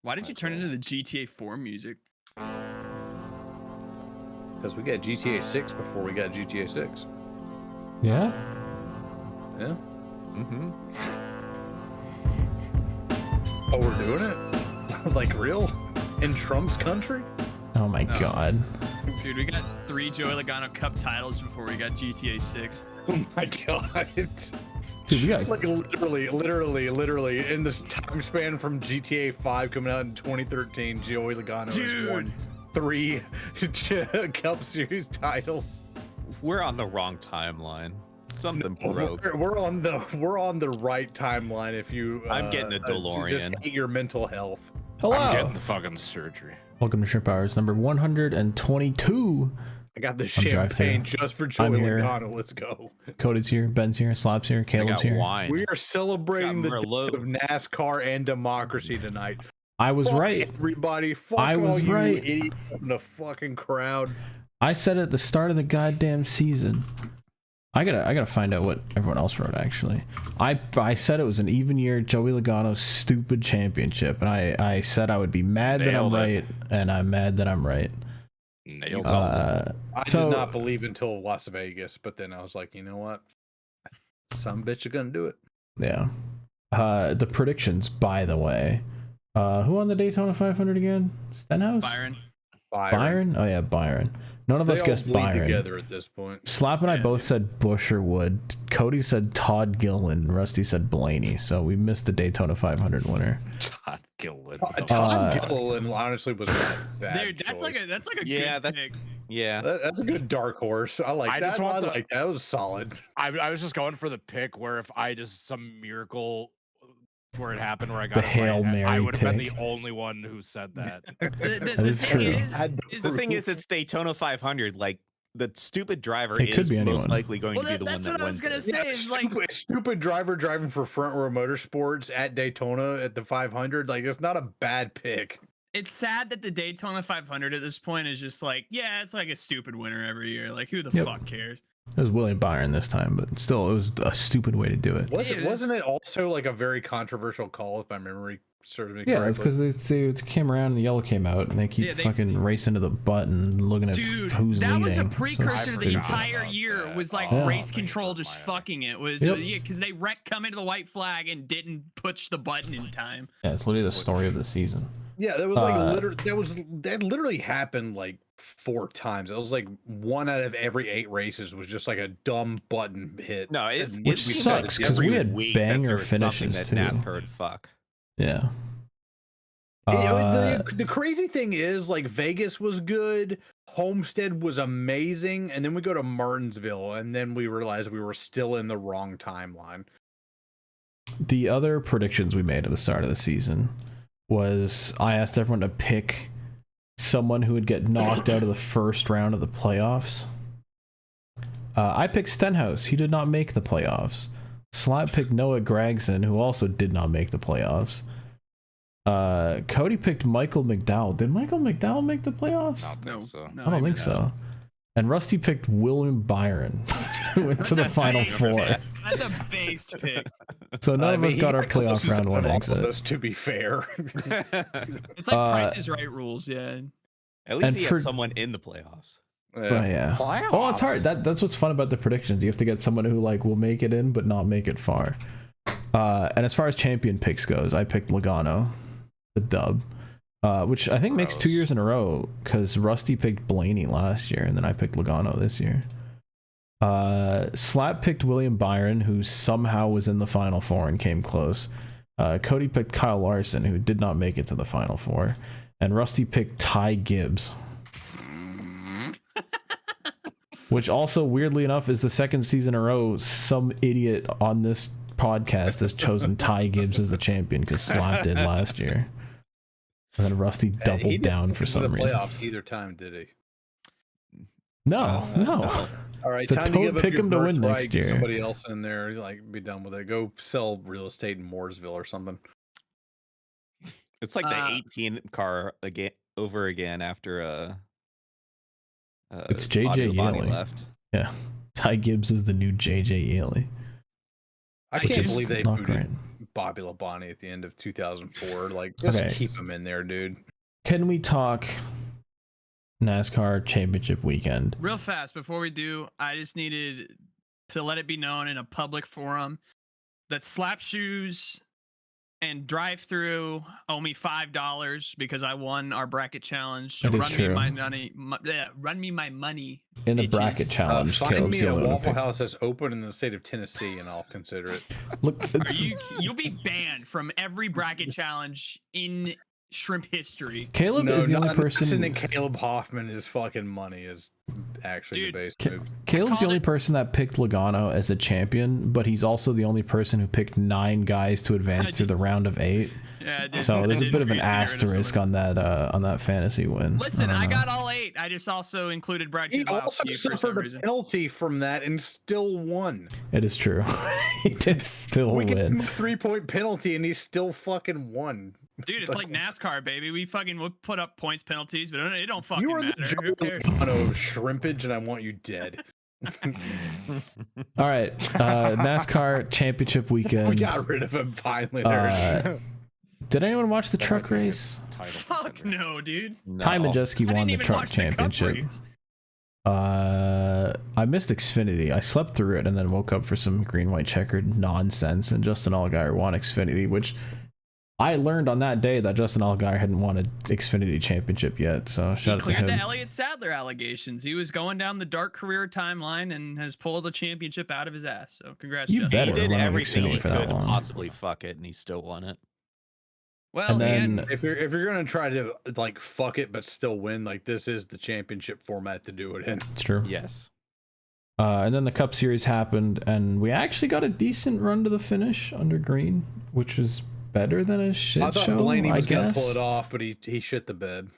Why did you turn into the GTA 4 music? Because we got GTA 6 before we got GTA 6. Yeah? Yeah. Mm-hmm. Oh, we're doing it? Like real? In Trump's country? Oh my god. Dude, we got 3 Joey Logano Cup titles before we got GTA 6. Oh my god. Dude, we got Like literally in this time span from GTA 5 coming out in 2013, Joey Logano has won 3 Cup Series titles. We're on the wrong timeline. Something broke. We're on the right timeline. If you, I'm getting a DeLorean. Just hate your mental health. Hello. I'm getting the fucking surgery. Welcome to Shrimp Hours number 122. I got the champagne just for Joey Logano. Let's go. Cody's here, Ben's here, Slap's here, Caleb's here. Wine. We are celebrating the death of NASCAR and democracy tonight. I was right. Everybody, fuck I was all you right. idiots in the fucking crowd. I said at the start of the goddamn season. I gotta find out what everyone else wrote actually. I said it was an even year Joey Logano stupid championship, and I said I would be mad that I'm right, and I'm mad that I'm right. Nailed I did not believe until Las Vegas, but then I was like, you know what? Some bitch are gonna do it. Yeah. The predictions, by the way. Who won the Daytona 500 again? Stenhouse? Byron? Oh yeah, Byron. None of us guessed Byron. Together at this point. Slap and I both said Bush or Wood. Cody said Todd Gilliland. Rusty said Blaney. So we missed the Daytona 500 winner. Todd Gilliland. Todd Gilliland honestly was not a bad Dude, that's choice. like a good pick. Yeah, that's a good dark horse. I like that. I like that. That was solid. I was just going for the pick where if I just some miracle where it happened where I got the Hail Mary I would have been pick. the only one who said that. That is true. The thing is, it's Daytona 500. Like the stupid driver It could is be anyone. most likely going to be the one that's that what I was wins. gonna say. Is like Stupid driver driving for Front Row Motorsports at Daytona at the 500. Like it's not a bad pick. it's sad that the Daytona 500 at this point is just like, yeah, it's like a stupid winner every year. Like who the fuck cares? It was William Byron this time, but still, it was a stupid way to do it. Wasn't it also like a very controversial call, if my memory serves me correctly? Yeah, it's because it came around and the yellow came out, and they keep fucking racing to the button, looking at who's leading. That was a precursor to the stupid. entire year. Was like race control just fucking it. Was because they come into the white flag and didn't push the button in time. Yeah, it's literally the story of the season. Yeah, that was like that literally happened like 4 times. It was like 1 out of every 8 races was just like a dumb button hit. No, which sucks because we had banger finishes that too. NASCAR would fuck. Yeah. The crazy thing is, like, Vegas was good, Homestead was amazing, and then we go to Martinsville, and then we realized we were still in the wrong timeline. The other predictions we made at the start of the season was I asked everyone to pick someone who would get knocked out of the first round of the playoffs. I picked Stenhouse. He did not make the playoffs. Slap picked Noah Gragson, who also did not make the playoffs. Cody picked Michael McDowell. Did Michael McDowell make the playoffs? No, I don't think so. And Rusty picked William Byron. Went to the final 4. That's a base pick. So none of us got our playoff round 1 exit. Us, to be fair. It's like Price is Right rules, yeah. At least he had someone in the playoffs. Yeah. Oh, it's hard. That's what's fun about the predictions. You have to get someone who like will make it in but not make it far. And as far as champion picks goes, I picked Logano, the dub, which I think makes 2 years in a row because Rusty picked Blaney last year and then I picked Logano this year. Slap picked William Byron, who somehow was in the final 4 and came close. Cody picked Kyle Larson, who did not make it to the final 4, and Rusty picked Ty Gibbs. Which also, weirdly enough, is the second season in a row some idiot on this podcast has chosen Ty Gibbs as the champion because Slap did last year. And then Rusty doubled down for some reason. Playoffs either time, did he? No. All right, So time to give up pick your him to win next get year. somebody else in there, like be done with it. Go sell real estate in Mooresville or something. It's like the 18 car again over again after it's JJ Yeley left. Yeah, Ty Gibbs is the new JJ Yeley. I can't believe they Bobby Labonte at the end of 2004. Like, just keep him in there, dude. Can we talk NASCAR Championship weekend? Real fast before we do, I just needed to let it be known in a public forum that Slap Shoes and Drive Through owe me $5 because I won our bracket challenge. So run me my money. Run me my money in the bracket challenge. Find me a Waffle House that's open in the state of Tennessee, and I'll consider it. Look, you'll be banned from every bracket challenge in shrimp history. Caleb is the only person. Listening to Caleb Hoffman, his fucking money is actually the base move. Caleb's the only person that picked Logano as a champion, but he's also the only person who picked 9 guys to advance through the round of 8. Yeah, so there's a bit of an asterisk on that fantasy win. Listen, I got all 8. I just also included Brad Keselowski. He also suffered a penalty from that and still won. It is true. He did still win. We gave him a 3-point penalty and he still fucking won. Dude, it's like NASCAR, baby. We'll put up points penalties, but it don't fucking matter. You are the Joe shrimpage, and I want you dead. All right, NASCAR Championship weekend. We got rid of him finally. Did anyone watch the truck race? Fuck no, dude. No. Ty Majeski won the truck championship. I missed Xfinity. I slept through it and then woke up for some green white checkered nonsense, and Justin Allgaier won Xfinity, which I learned on that day that Justin Allgaier hadn't won an Xfinity championship yet. So shout out to him. He cleared the Elliott Sadler allegations. He was going down the dark career timeline and has pulled a championship out of his ass. So congrats, He Justin. did everything he could to possibly fuck it, and he still won it. Well, and then if you're gonna try to like fuck it but still win, like this is the championship format to do it in. It's true. Yes. And then the Cup Series happened, and we actually got a decent run to the finish under green, which was better than a shit show. I thought Blaney was gonna pull it off, but he shit the bed.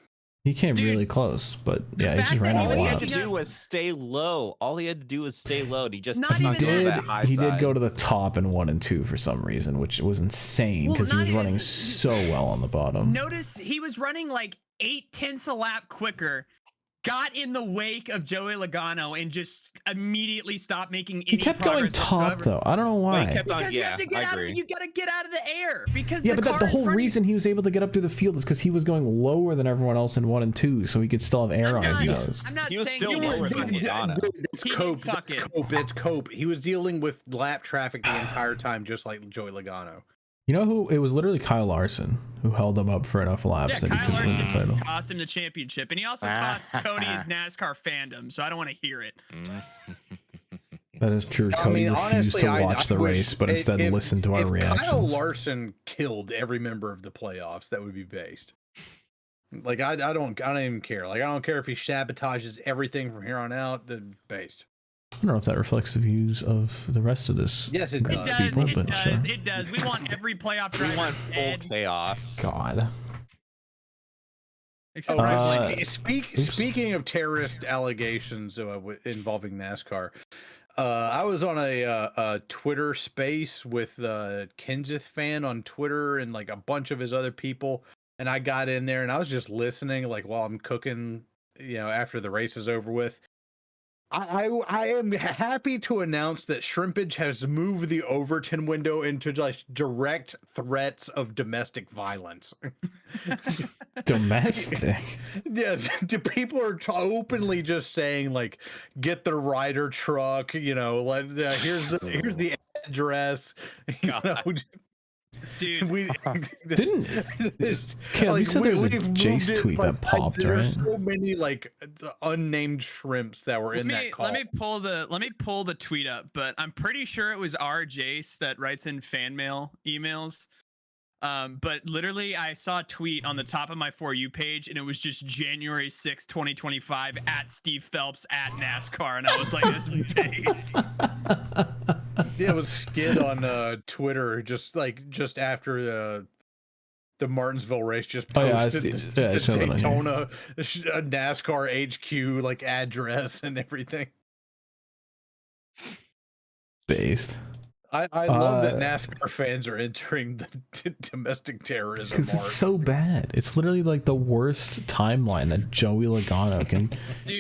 He came really close, but yeah, he just ran out of laps. All he had to do was stay low. All he had to do was stay low, and he just he did go to the top in 1 and 2 for some reason, which was insane because he was running so well on the bottom. Notice he was running like 0.8 a lap quicker. Got in the wake of Joey Logano and just immediately stopped making any progress. He kept going top whatsoever. though. I don't know why. Well, because you have to get out of you gotta get out of the air because but the whole reason he was able to get up through the field is because he was going lower than everyone else in 1 and 2, so he could still have air on his nose. I'm not he was saying still lower than Logano. It's cope. He was dealing with lap traffic the entire time, just like Joey Logano. You know who? It was literally Kyle Larson who held him up for enough laps that he couldn't win the title. Cost him the championship, and he also cost Cody his NASCAR fandom. So I don't want to hear it. That is true. Cody refused to watch the race, but instead listened to our reactions. Kyle Larson killed every member of the playoffs, that would be based. Like I don't even care. Like I don't care if he sabotages everything from here on out. The based. I don't know if that reflects the views of the rest of this. Yes, it does. It does. We want every playoff driver. We want full chaos. God. Except speaking of terrorist allegations involving NASCAR, I was on a Twitter space with Kenseth fan on Twitter and like a bunch of his other people, and I got in there and I was just listening like while I'm cooking, after the race is over with. I am happy to announce that Shrimpage has moved the Overton window into like direct threats of domestic violence. Domestic? Yeah, people are openly just saying like, get the rider truck, here's the address. Dude, we said there was a Jace tweet that popped, right? There's so many like unnamed shrimps that were in that call. Let me pull the tweet up, but I'm pretty sure it was our Jace that writes in fan mail emails. But literally I saw a tweet on the top of my For You page and it was just January 6, 2025 at Steve Phelps at NASCAR, and I was like, that's based. Yeah, it was Skid on Twitter just after the Martinsville race, just posted the Daytona NASCAR HQ like address and everything. Based. I love that NASCAR fans are entering the domestic terrorism because mark. it's so bad. It's literally like the worst timeline that Joey Logano can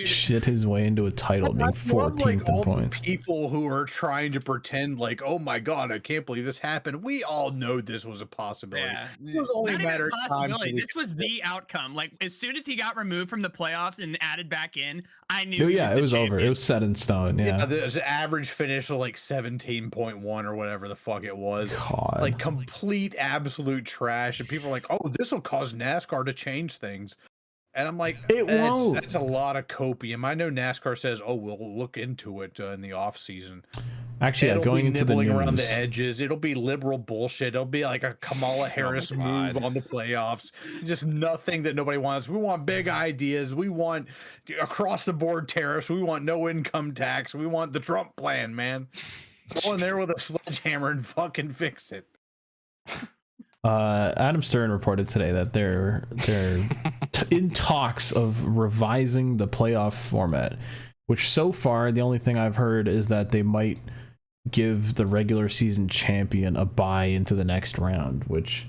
shit his way into a title, being 14th like in all points. the people who are trying to pretend like, oh my god, I can't believe this happened. We all know this was a possibility. Yeah, It was only not a matter even a of time. possibility. This was the outcome. Like as soon as he got removed from the playoffs and added back in, I knew. Oh, he yeah, was it was champion. over. It was set in stone. Yeah, There's an average finish of like 17.1 or whatever the fuck it was. God. Like complete absolute trash, and people are like, oh, this will cause NASCAR to change things. And I'm like, It won't. That's a lot of copium. I know NASCAR says, oh, we'll look into it in the off season. Actually, It'll going be into the nibbling news. around the edges. It'll be liberal bullshit. It'll be like a Kamala Harris move on the playoffs. Just nothing that nobody wants. We want big ideas. We want across the board tariffs. We want no income tax. We want the Trump plan, man. Go in there with a sledgehammer and fucking fix it. Adam Stern reported today that they're in talks of revising the playoff format, which so far the only thing I've heard is that they might give the regular season champion a bye into the next round, which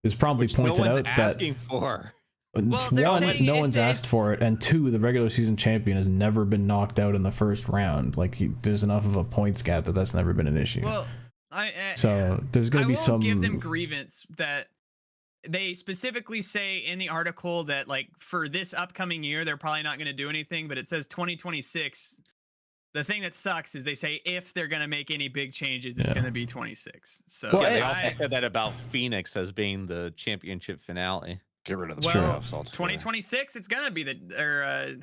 is probably pointed out asking for. Well, they're one, saying no one's asked for it, and two, the regular season champion has never been knocked out in the first round. Like there's enough of a points gap that's never been an issue. Well, so there's going to be some. Give them grievance that they specifically say in the article that like for this upcoming year they're probably not going to do anything, but it says 2026. The thing that sucks is they say if they're going to make any big changes, it's going to be 26. So Well, yeah, they also said that about Phoenix as being the championship finale. Get rid of the playoffs altogether. 2026, it's going to be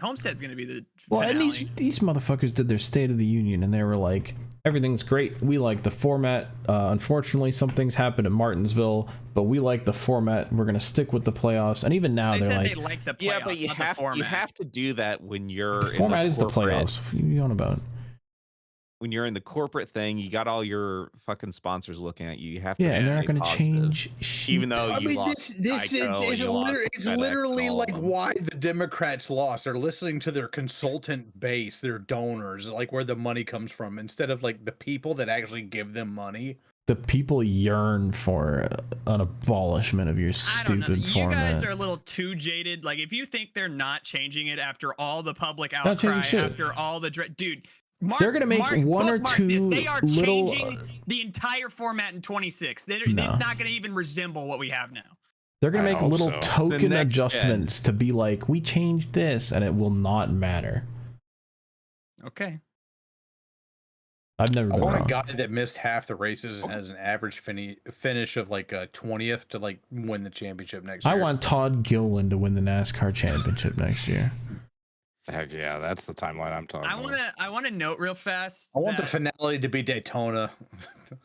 Homestead's going to be the finale. And these motherfuckers did their State of the Union, and they were like, everything's great. We like the format. Unfortunately, some things happened at Martinsville, but we like the format. We're going to stick with the playoffs. And even now, they're like, they like the playoffs, yeah, but you have to do that when you're the format is the playoffs. What are you on about? When you're in the corporate thing, you got all your fucking sponsors looking at you. You have to and they're not going to change even though you lost. It's literally like why the Democrats lost. They're listening to their consultant base, their donors, like where the money comes from, instead of like the people that actually give them money. The people yearn for an abolishment of your stupid format. You guys are a little too jaded. Like if you think they're not changing it after all the public outcry, after all the dude. They're going to make one or two They are little changing the entire format in 26. It's not going to even resemble what we have now. They're going to make little token adjustments to be like, we changed this, and it will not matter. Okay. I've never been wrong. A guy that missed half the races and has an average finish of like a 20th to like win the championship next year. I want Todd Gilliland to win the NASCAR championship next year. Heck yeah, that's the timeline I'm talking about. I want to note real fast. I want the finale to be Daytona.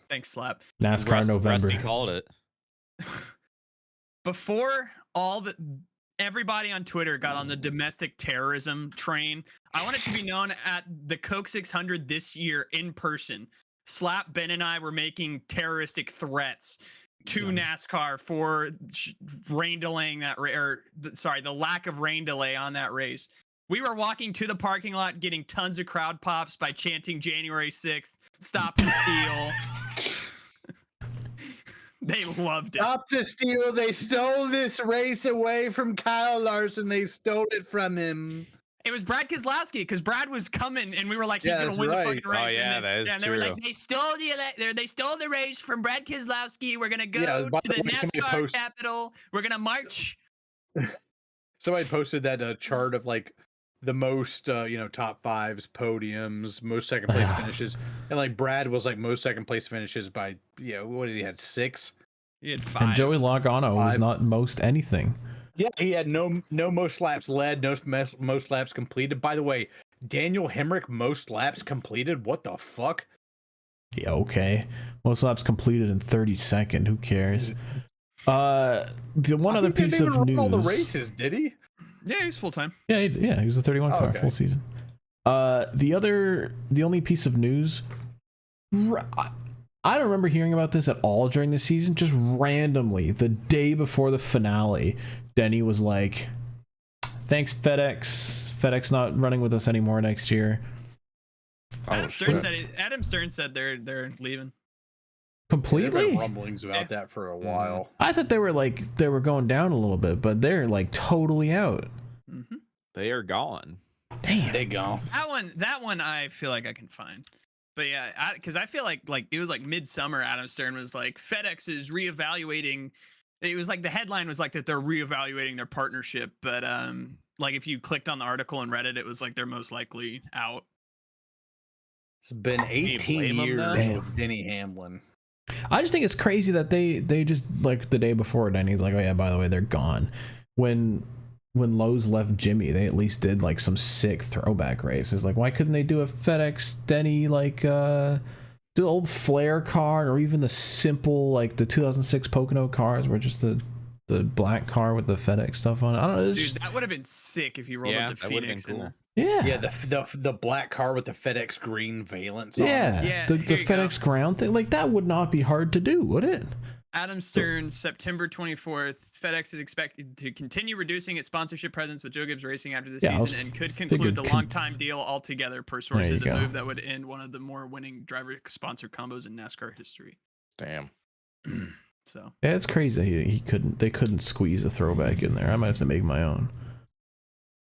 Thanks, Slap. NASCAR November. Rusty called it. Before everybody on Twitter got on the domestic terrorism train, I want it to be known at the Coke 600 this year in person. Slap, Ben, and I were making terroristic threats to NASCAR for rain delaying that the lack of rain delay on that race. We were walking to the parking lot getting tons of crowd pops by chanting January 6th, stop the steal. They loved it. Stop the steal. They stole this race away from Kyle Larson. They stole it from him. It was Brad Keselowski because Brad was coming and we were like, he's going to win the fucking race. Oh, yeah, that is true. And they were like, they stole the race from Brad Keselowski. We're going to go to the NASCAR capital. We're going to march. Somebody posted that chart of like the most top fives, podiums, most second place finishes, and like Brad was like most second place finishes by what did he had 6? He had 5. And Joey Logano was not most anything. Yeah, he had no most laps led, no most laps completed. By the way, Daniel Hemrick most laps completed. What the fuck? Yeah, okay. Most laps completed in 32nd. Who cares? The one other piece of news. All the races, did he? Yeah, he's full time. Yeah, he was a 31 car full season. The only piece of news, I don't remember hearing about this at all during the season. Just randomly, the day before the finale, Denny was like, "Thanks, FedEx. FedEx not running with us anymore next year." Adam Stern said they're leaving. There Completely. been rumblings about that for a while. I thought they were going down a little bit, but they're like totally out. Mm-hmm. They are gone. Damn. They gone. That one I feel like I can find. But yeah, because I feel like it was like midsummer. Adam Stern was like, FedEx is reevaluating. It was like the headline was like that they're reevaluating their partnership, but like if you clicked on the article and read it, it was like they're most likely out. It's been you 18 blame 'em, years though? with Denny Hamlin. I just think it's crazy that they just like the day before Denny's like, oh yeah, by the way, they're gone. When Lowe's left Jimmy, they at least did like some sick throwback races. Like, why couldn't they do a FedEx Denny like the old Flair car, or even the simple like the 2006 Pocono cars where just the black car with the FedEx stuff on it? I don't know. Dude, Just, that would have been sick if you rolled Yeah, up to that would've been Phoenix. cool. yeah. Yeah, the black car with the FedEx green valence on it. Yeah, the here you go. FedEx ground thing, like that would not be hard to do, would it? Adam Stern, September 24th. FedEx is expected to continue reducing its sponsorship presence with Joe Gibbs Racing after the Yeah, I season was and could figured conclude the long-time deal altogether, per sources. A go. move that would end one of the more winning driver-sponsor combos in NASCAR history. Damn. So Yeah, it's crazy they couldn't squeeze a throwback in there. I might have to make my own.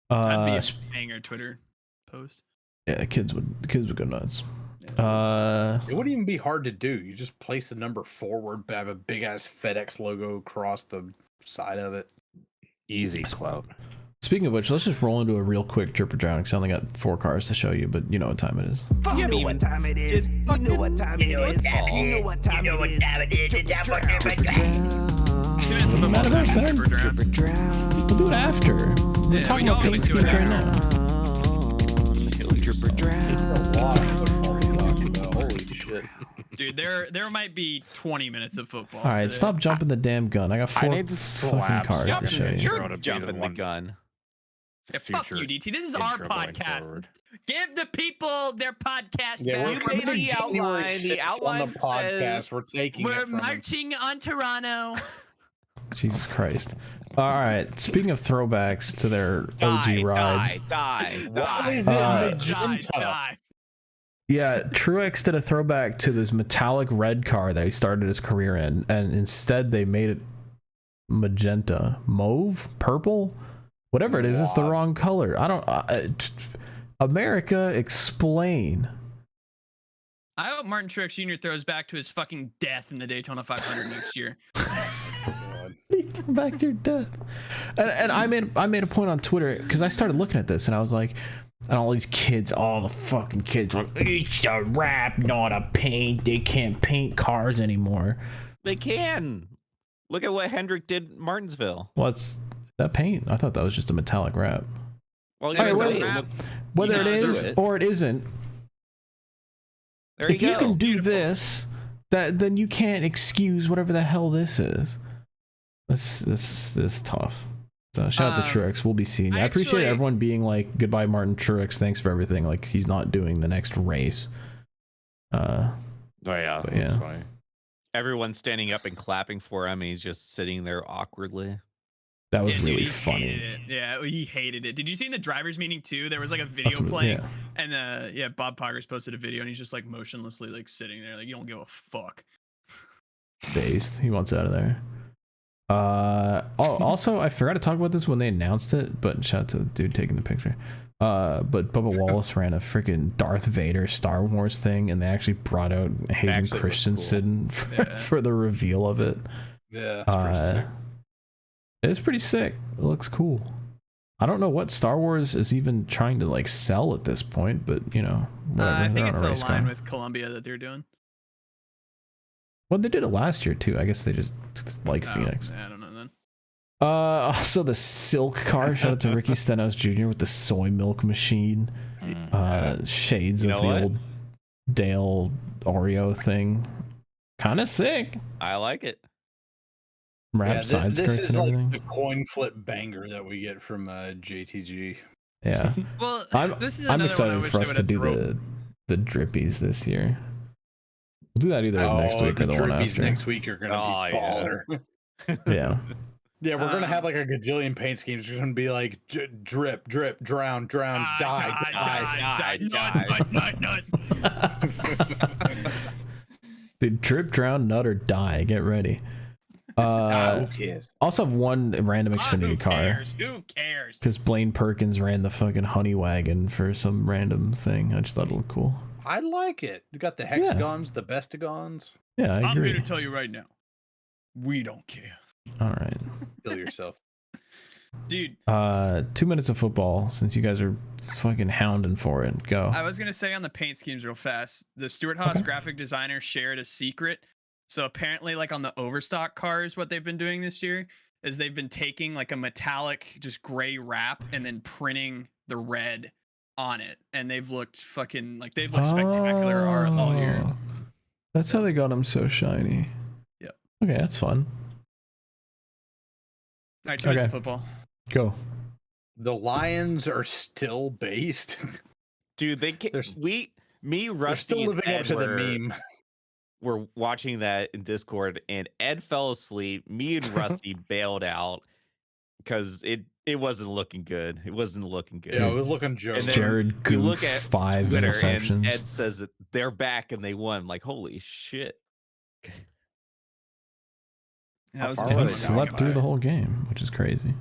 that'd be a banger Twitter post. Yeah, kids would go nuts. Yeah. It wouldn't even be hard to do. You just place the number forward, have a big ass FedEx logo across the side of it. Easy clout. Speaking of which, let's just roll into a real quick drip or drown, because I only got 4 cars to show you, but you know what time it is. You know what time it is. You know what time it is. You know what time it is. Matter of fact, Ben, we'll do it after. We're Yeah, talking we about can paint always do it schemes right after. now. A lot of football to talk about. Holy shit. Dude, there might be 20 minutes of football. All right, today. stop jumping the damn gun. I got 4 need to fucking slap cars to Stephen show you. Intro You're to be jumping the one gun. Yeah, fuck you, DT. This is our intro going podcast. forward. Give the people their podcast Yeah, back. we're made coming the January outline. 6th The outline on the podcast. says We're taking We're it from them. marching on Toronto. Jesus Christ. All right, speaking of throwbacks to their OG rides. Die. Why is Uh, it magenta? Die. Yeah, Truex did a throwback to this metallic red car that he started his career in, and instead they made it magenta, mauve, purple, whatever it is. It's the What? wrong color. I don't. America, explain. I hope Martin Truex Jr. throws back to his fucking death in the Daytona 500 next year. God. Back to your death. And I made a point on Twitter because I started looking at this and I was like, and all these kids, all the fucking kids, like, it's a wrap, not a paint. They can't paint cars anymore. They can. Look at what Hendrick did in Martinsville. What's that paint? I thought that was just a metallic wrap. Well, All right, here's wait. a wrap. Whether You it know, is it. or it isn't, There if you go. can do this, then you can't excuse whatever the hell this is. This is tough. So shout out to Truex. We'll be seeing you. I appreciate actually- everyone being like, goodbye, Martin Truex. Thanks for everything. Like, he's not doing the next race. Oh yeah, But that's yeah. funny. Everyone's standing up and clapping for him, and he's just sitting there awkwardly. That was Yeah, dude, really he funny. hated it. Yeah, he hated it. Did you see in the drivers' meeting too? There was like a video That's what- playing, yeah. and yeah, Bob Poggers posted a video, and he's just like motionlessly like sitting there, like you don't give a fuck. Dazed. He wants out of there. Also, I forgot to talk about this when they announced it, but shout out to the dude taking the picture. But Bubba Wallace ran a freaking Darth Vader Star Wars thing, and they actually brought out Hayden Actually looks Christensen for, Yeah. for the reveal of it. Yeah. It's pretty sick. It looks cool. I don't know what Star Wars is even trying to like sell at this point, but you know, whatever. I They're think on it's a a race line car. with Columbia that they're doing. Well, they did it last year too. I guess they just like Oh, Phoenix. I don't know then. Also the Silk car. Shout out to Ricky Stenhouse Jr. with the soy milk machine. Shades You of know the what? old Dale Oreo thing. Kind of sick. I like it. Wrap side this skirts is and like everything. the coin flip banger that we get from JTG. Yeah. Well, I'm this is I'm another one I excited wish for they us to would've do thrown. the drippies this year. We'll do that either next week or the one drippies after. next week are gonna Oh, be yeah. baller. Yeah. Yeah, we're gonna have Um, like a gajillion paint schemes. It's gonna be like drip, drip, drown, drown, die, die. nut. Dude, drip, drown, nut, or die. Get ready. Who cares? Also have one random Xfinity car. Who cares? Because Blaine Perkins ran the fucking honey wagon for some random thing. I just thought it looked cool. I like it. You got the hexagons, the bestagons. Yeah, I I'm agree. here to tell you right now. We don't care. All right. Kill yourself. Dude. 2 minutes of football since you guys are fucking hounding for it. Go. I was going to say on the paint schemes real fast. The Stuart Haas graphic designer shared a secret. So apparently like on the overstock cars, what they've been doing this year is they've been taking like a metallic, just gray wrap and then printing the red on it. And they've looked fucking like they've looked spectacular all year. That's how they got them so shiny. Yep. Okay, that's fun. All right, 2 minutes of football. Go. The Lions are still based. Dude, they can't. They're Rusty, still living and up Ed to the meme. We're watching that in Discord, and Ed fell asleep. Me and Rusty bailed out because it wasn't looking good. It wasn't looking good. Yeah, it was looking joke. And then Jared you Goof, look at 5 Twitter, interceptions. and Ed says that they're back and they won. I'm like, holy shit. That was And he slept through the whole game, which is crazy.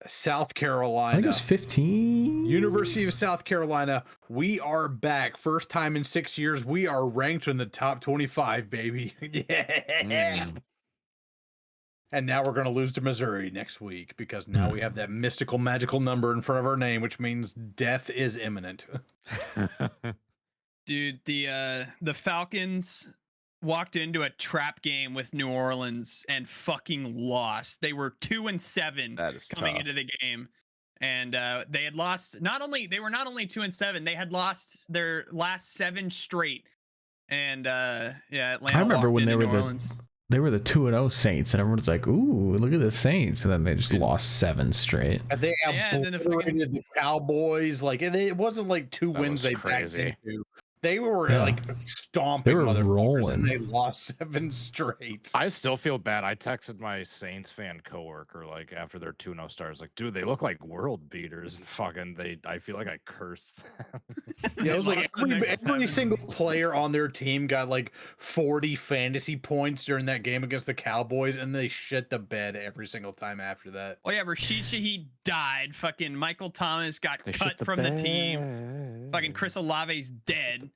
South I Carolina. think it was 15. University of South Carolina. We are back. First time in 6 years. We are ranked in the top 25, baby. Yeah. And now we're going to lose to Missouri next week because now we have that mystical, magical number in front of our name, which means death is imminent. Dude, the Falcons walked into a trap game with New Orleans and fucking lost. They were 2-7 coming into the game, and they had lost. They were not only 2-7, they had lost their last 7 straight. And Atlanta. I remember when they were New Orleans. They were the 2-0 Saints, and everyone's like, "Ooh, look at the Saints!" And then they just lost 7 straight. And they obliterated the Cowboys. Like it wasn't like 2 wins they backed into. They were like stomping. They were rolling. And they lost 7 straight. I still feel bad. I texted my Saints fan coworker like after their 2-0 stars, like, dude, they look like world beaters, and fucking I feel like I cursed them. Yeah, it was like every single player on their team got like 40 fantasy points during that game against the Cowboys, and they shit the bed every single time after that. Oh yeah, Rashid Shaheed died. Fucking Michael Thomas got cut from the team. Fucking Chris Olave's dead.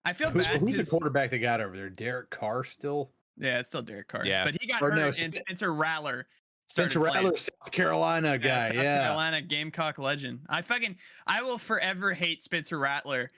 I feel bad. Who's the quarterback they got over there? Derek Carr still? Yeah, it's still Derek Carr. Yeah. But he got hurt, and Spencer Rattler Spencer Rattler, South Carolina guy. South Carolina Gamecock legend. I will forever hate Spencer Rattler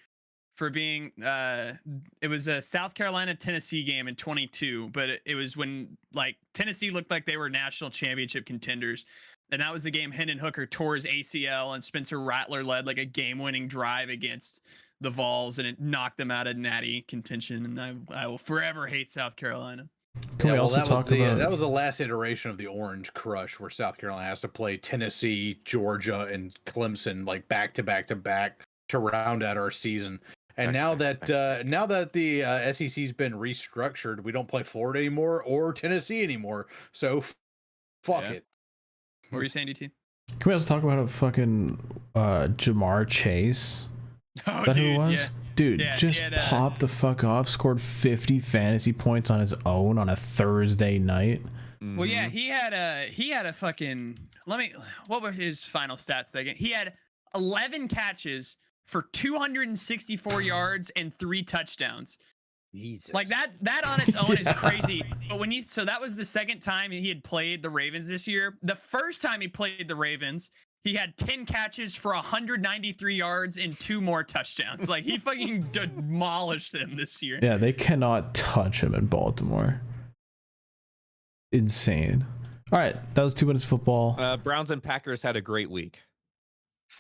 for being it was a South Carolina Tennessee game in 22, but it was when like Tennessee looked like they were national championship contenders. And that was the game Hendon Hooker tore his ACL and Spencer Rattler led like a game-winning drive against the Vols, and it knocked them out of natty contention. And I will forever hate South Carolina. Can we also talk about that was the last iteration of the Orange Crush, where South Carolina has to play Tennessee, Georgia, and Clemson like back to back to back to round out our season. And now that the SEC's been restructured, we don't play Florida anymore or Tennessee anymore. So fuck it. What were you saying, DT? Can we also talk about a fucking Jamar Chase? Oh, That dude, who it was? yeah. Dude, Yeah, just popped the fuck off, scored 50 fantasy points on his own on a Thursday night. Well, yeah, he had a fucking what were his final stats that game? He had 11 catches for 264 yards and 3 touchdowns. Jesus. Like that on its own is crazy. But so that was the second time he had played the Ravens this year. The first time he played the Ravens, he had 10 catches for 193 yards and 2 more touchdowns. Like he fucking demolished them this year. Yeah, they cannot touch him in Baltimore. Insane. All right, that was 2 minutes of football. Browns and Packers had a great week.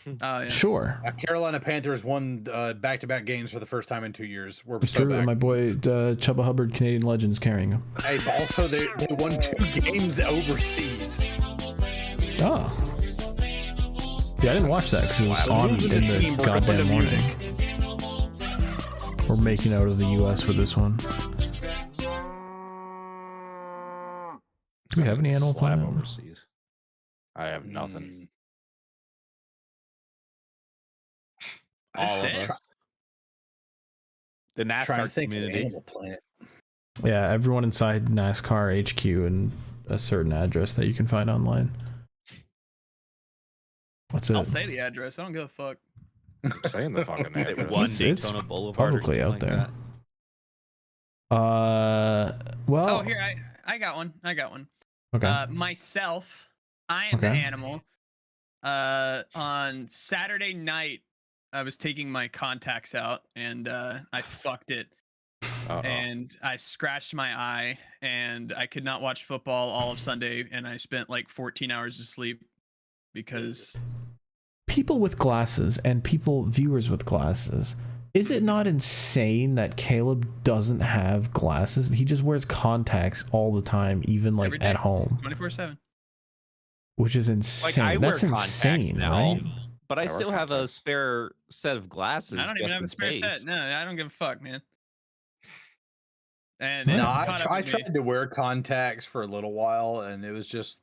Oh, yeah. Sure. Carolina Panthers won back-to-back games for the first time in 2 years. We're It's so true. back. My boy Chuba Hubbard, Canadian Legends, carrying him. Hey, also they won 2 games overseas. Oh. Yeah, I didn't watch that because it was on in the goddamn morning. We're making out of the U.S. for this one. Do we have any Animal Planet overseas? I have nothing. All of us. The Trying to NASCAR think of community. Animal Planet. Yeah, everyone inside NASCAR HQ and a certain address that you can find online. What's it? I'll say the address. I don't give a fuck. I'm saying the fucking At address. one It's Daytona Boulevard or publicly something out like there. that. Well. Oh, here I got one. I got one. Okay. Myself, I am the Okay. animal. On Saturday night, I was taking my contacts out and I fucked it. Uh-oh. And I scratched my eye and I could not watch football all of Sunday and I spent like 14 hours of sleep because People with glasses and viewers with glasses. Is it not insane that Caleb doesn't have glasses? He just wears contacts all the time, even like Every day. at home, 24/7. which is Like insane. I That's wear contacts insane, now, right? but I wear still have a contacts. spare set of glasses. I don't even just have in a spare case. set. No, I don't give a fuck, man. And No, it No, I caught up with me. tried to wear contacts for a little while, and it was just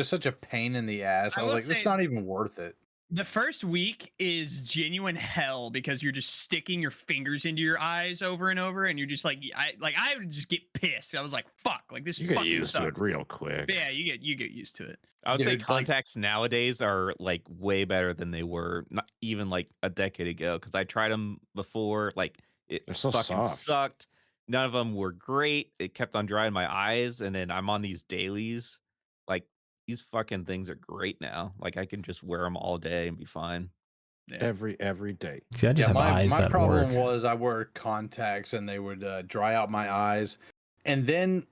such a pain in the ass. I I was will like, it's say- not even worth it. The first week is genuine hell because you're just sticking your fingers into your eyes over and over, and you're just like, I would just get pissed. I was like, fuck, like this You get fucking used to sucks. it real quick. Yeah, you get used to it. I would say Dude, like- contacts nowadays are like way better than they were not even like a decade ago. Because I tried them before, like it They're so fucking soft. sucked. None of them were great. It kept on drying my eyes, and then I'm on these dailies. Like these fucking things are great now. Like I can just wear them all day and be fine. Yeah. Every day. See, I just have eyes my that problem work. was I wore contacts and they would dry out my eyes, and then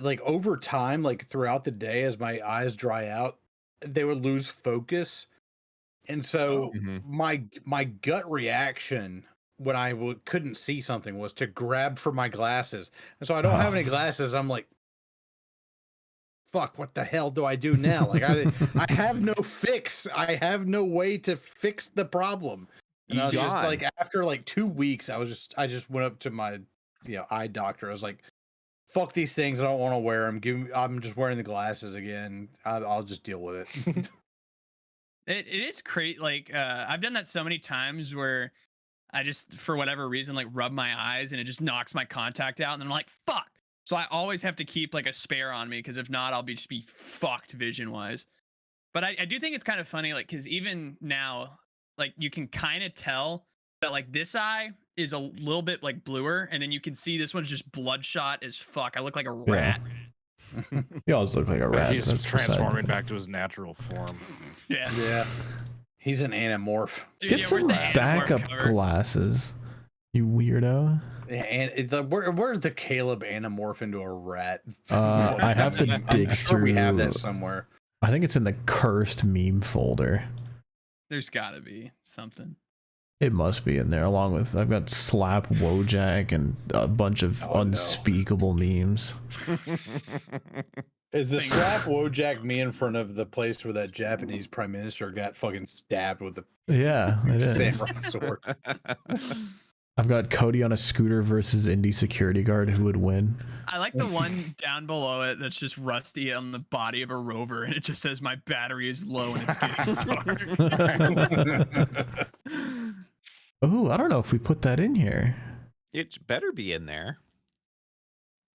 like over time, like throughout the day, as my eyes dry out, they would lose focus, and so Mhm. my gut reaction when I couldn't see something was to grab for my glasses, and so I don't have any glasses. I'm like, fuck, what the hell do I do now? Like I have no fix. I have no way to fix the problem. And I was just Gone. like, after like 2 weeks, I just went up to my eye doctor. I was like, fuck these things. I don't want to wear them. I'm just wearing the glasses again. I'll just deal with it. It is crazy. Like I've done that so many times where I just, for whatever reason, like rub my eyes and it just knocks my contact out, and then I'm like, fuck. So I always have to keep like a spare on me because if not, I'll just be fucked vision wise. But I do think it's kind of funny, like, because even now, like, you can kind of tell that like this eye is a little bit like bluer, and then you can see this one's just bloodshot as fuck. I look like a rat. You always look like a rat. He's That's beside- transforming back to his natural form. Yeah. Yeah. He's an anamorph. Dude, Get yeah, some where's the Animorph backup cover? glasses, you weirdo. And where's the Caleb anamorph into a rat? I'd have to I'm dig sure we have through- that somewhere. I think it's in the cursed meme folder. There's got to be something. It must be in there, along with I've got Slap Wojak and a bunch of Oh, no. unspeakable memes. Is the Thing. slap Wojak me in front of the place where that Japanese prime minister got fucking stabbed with a Yeah, it is. samurai sword? I've got Cody on a scooter versus indie security guard. Who would win? I like the one down below it that's just Rusty on the body of a rover, and it just says my battery is low and it's getting dark. Oh, I don't know if we put that in here. It better be in there.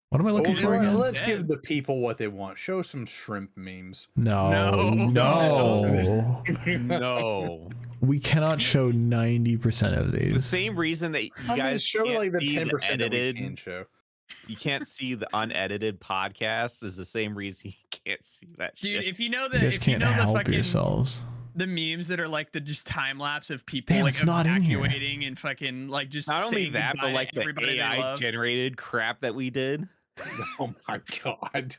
What am I looking for again? Let's Yeah. give the people what they want. Show some shrimp memes. No, No. No. We cannot show 90% of The these. same reason that you guys show can't like the see 10% the that we edited, can show. you can't see the unedited podcast is the same reason you can't see that Dude, shit. if you know You the guys if you can't know the help fucking yourselves. the memes that are like the just time lapse of people Damn, like it's not in here. evacuating and fucking like just Not only saying that, goodbye but like to the everybody they AI love. generated crap that we did. Oh my god.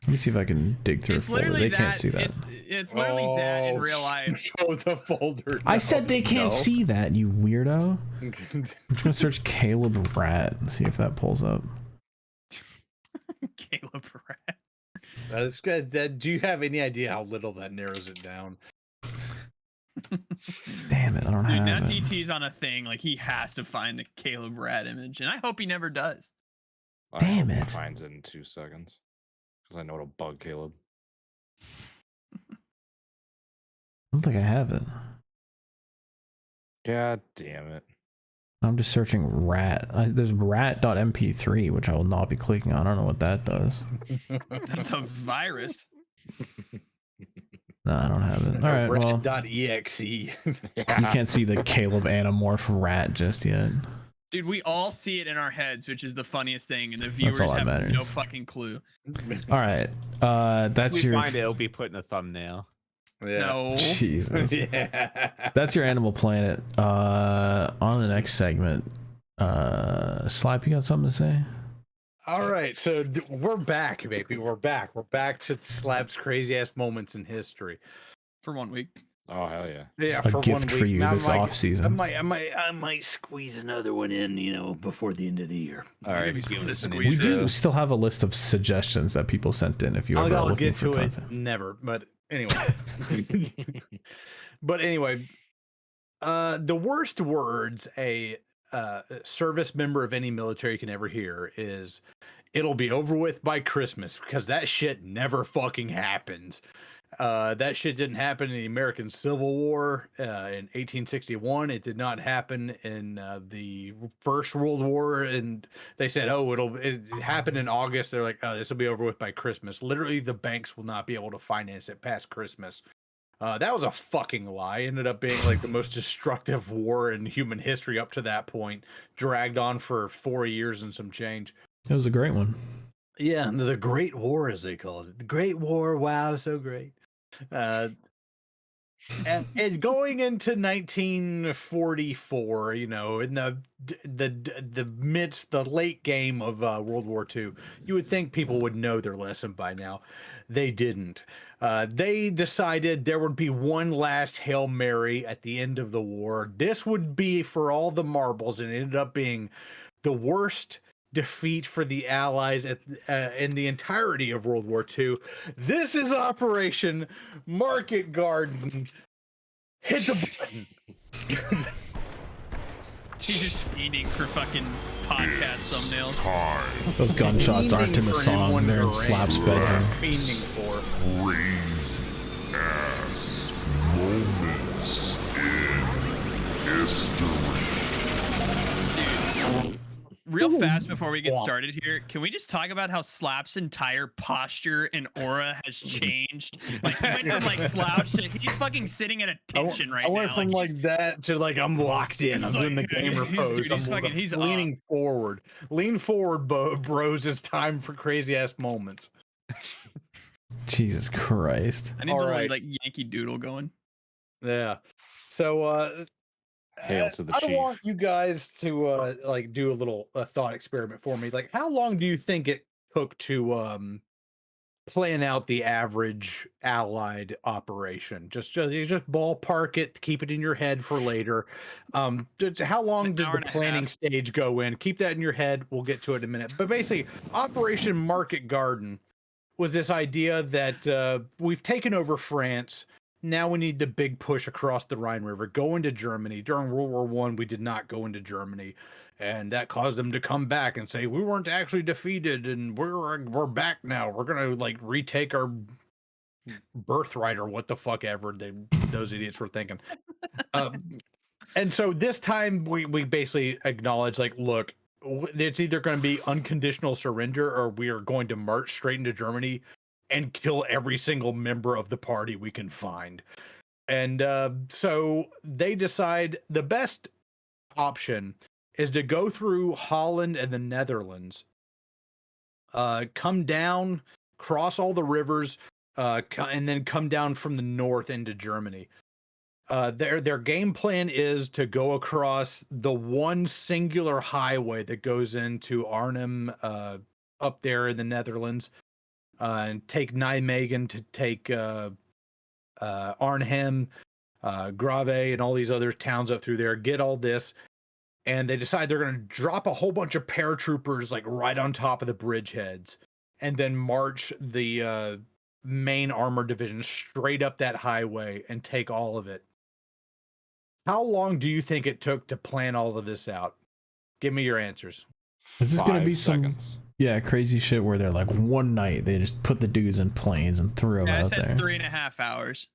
Let me see if I can dig through It's a folder. literally They that. can't see that. It's literally that in real life. Show the folder. I said they can't see that, you weirdo. I'm just gonna search Caleb Rat and see if that pulls up. Caleb Rat. That's good. Do you have any idea how little that narrows it down? Damn it, I don't Dude, now have it. DT's on a thing. Like he has to find the Caleb Rat image, and I hope he never does. Damn I hope it. he finds it in 2 seconds. Because I know it'll bug Caleb. I don't think I have it. God damn it. I'm just searching rat. There's rat.mp3, which I will not be clicking on. I don't know what that does. That's a virus. No, I don't have it. All right, well, Rat.exe. you can't see the Caleb Anamorph rat just yet. Dude, we all see it in our heads, which is the funniest thing, and the viewers all that have matters. no fucking clue. All right, that's if we your. find it, it'll be put in a thumbnail. Yeah. No. Jesus. Yeah. That's your Animal Planet. On the next segment, Slap, you got something to say? All right, so we're back, baby. We're back. We're back to Slap's crazy ass moments in history. For 1 week. Oh hell yeah! Yeah, A for gift 1 week. for you Now, this off season. I might squeeze another one in, before the end of the year. All right, Maybe give us an We do intro. still have a list of suggestions that people sent in if you ever I'll looking get for to content. it. Never, but anyway. But anyway, the worst words a service member of any military can ever hear is "it'll be over with by Christmas," because that shit never fucking happens. That shit didn't happen in the American Civil War in 1861. It did not happen in the First World War. And they said, "Oh, it happened in August." They're like, "Oh, this will be over with by Christmas." Literally, the banks will not be able to finance it past Christmas. That was a fucking lie. It ended up being like the most destructive war in human history up to that point. Dragged on for 4 years and some change. It was a great one. Yeah, the Great War, as they called it. The Great War. Wow, so great. And going into 1944, in the midst, the late game of World War II, you would think people would know their lesson by now. They didn't. They decided there would be one last Hail Mary at the end of the war. This would be for all the marbles, and it ended up being the worst defeat for the Allies in the entirety of World War II. This is Operation Market Garden. Hit the button. He's just fiending for fucking podcast thumbnails. Those gunshots aren't in the song. They're in Slap's bedroom. Fiending for. Crazy ass moments in history. Real fast before we get started here, can we just talk about how Slap's entire posture and aura has changed? Like, he went from like slouch to he's fucking sitting at attention right I now. went from like that to like I'm locked in. I'm he's doing the like- gamer he's- pose. dude, he's I'm fucking- he's leaning forward. Lean forward, bros. It's time for crazy ass moments. Jesus Christ. I need All the right. little like Yankee Doodle going. Yeah. So Hail to the I don't chief. want you guys to like do a little thought experiment for me. Like, how long do you think it took to plan out the average Allied operation? Just ballpark it, keep it in your head for later. How long An did hour the and a planning half. stage go in? Keep that in your head. We'll get to it in a minute. But basically, Operation Market Garden was this idea that we've taken over France. Now we need the big push across the Rhine River, go into Germany. During World War I, we did not go into Germany, and that caused them to come back and say we weren't actually defeated, and we're back now. We're gonna like retake our birthright or what the fuck ever those idiots were thinking. And so this time we basically acknowledge, like, look, it's either going to be unconditional surrender or we are going to march straight into Germany and kill every single member of the party we can find. And so they decide the best option is to go through Holland and the Netherlands, come down, cross all the rivers, and then come down from the north into Germany. Their game plan is to go across the one singular highway that goes into Arnhem, up there in the Netherlands, and take Nijmegen to take Arnhem, Grave, and all these other towns up through there. Get all this, and they decide they're going to drop a whole bunch of paratroopers like right on top of the bridgeheads, and then march the main armor division straight up that highway and take all of it. How long do you think it took to plan all of this out? Give me your answers. Is this gonna be 5 some seconds. crazy shit where they're like one night they just put the dudes in planes and threw them Yeah, I out said there? 3.5 hours.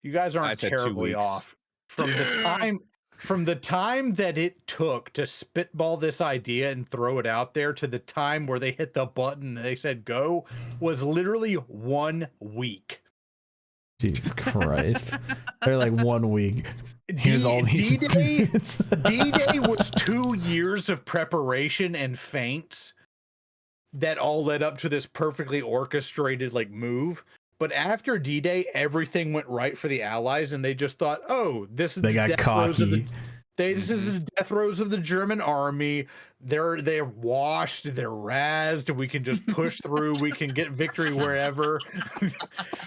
You guys I aren't said 2 terribly weeks. off. From the time from the time that it took to spitball this idea and throw it out there to the time where they hit the button and they said go was literally 1 week. Jesus Christ. They're like 1 week. Here's all these D-Day, dudes. D-Day was 2 years of preparation and feints that all led up to this perfectly orchestrated like move. But after D-Day, everything went right for the Allies, and they just thought, "Oh, this is They the got death throes of the cocky. this is the death throes of the German army. They're washed, they're razzed. We can just push through. We can get victory wherever."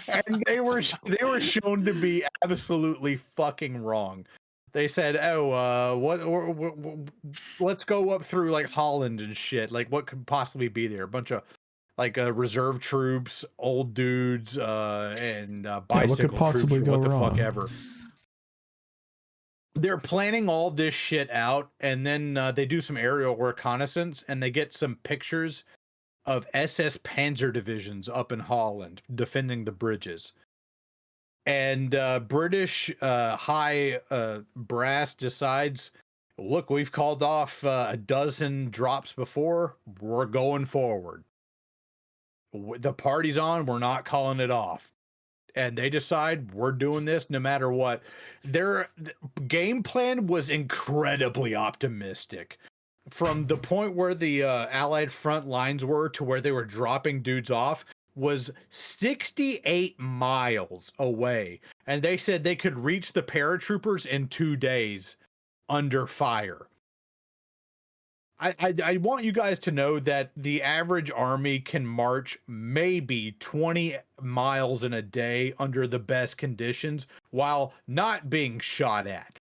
And they were shown to be absolutely fucking wrong. They said, "Oh, let's go up through like Holland and shit. Like, what could possibly be there? A bunch of like reserve troops, old dudes, and bicycle possibly troops, or what go the fuck wrong? ever." They're planning all this shit out, and then they do some aerial reconnaissance, and they get some pictures of SS Panzer divisions up in Holland defending the bridges. And British high brass decides, look, we've called off a dozen drops before. We're going forward. The party's on. We're not calling it off. And they decide we're doing this no matter what. Their game plan was incredibly optimistic. From the point where the Allied front lines were to where they were dropping dudes off was 68 miles away. And they said they could reach the paratroopers in 2 days under fire. I want you guys to know that the average army can march maybe 20 miles in a day under the best conditions while not being shot at.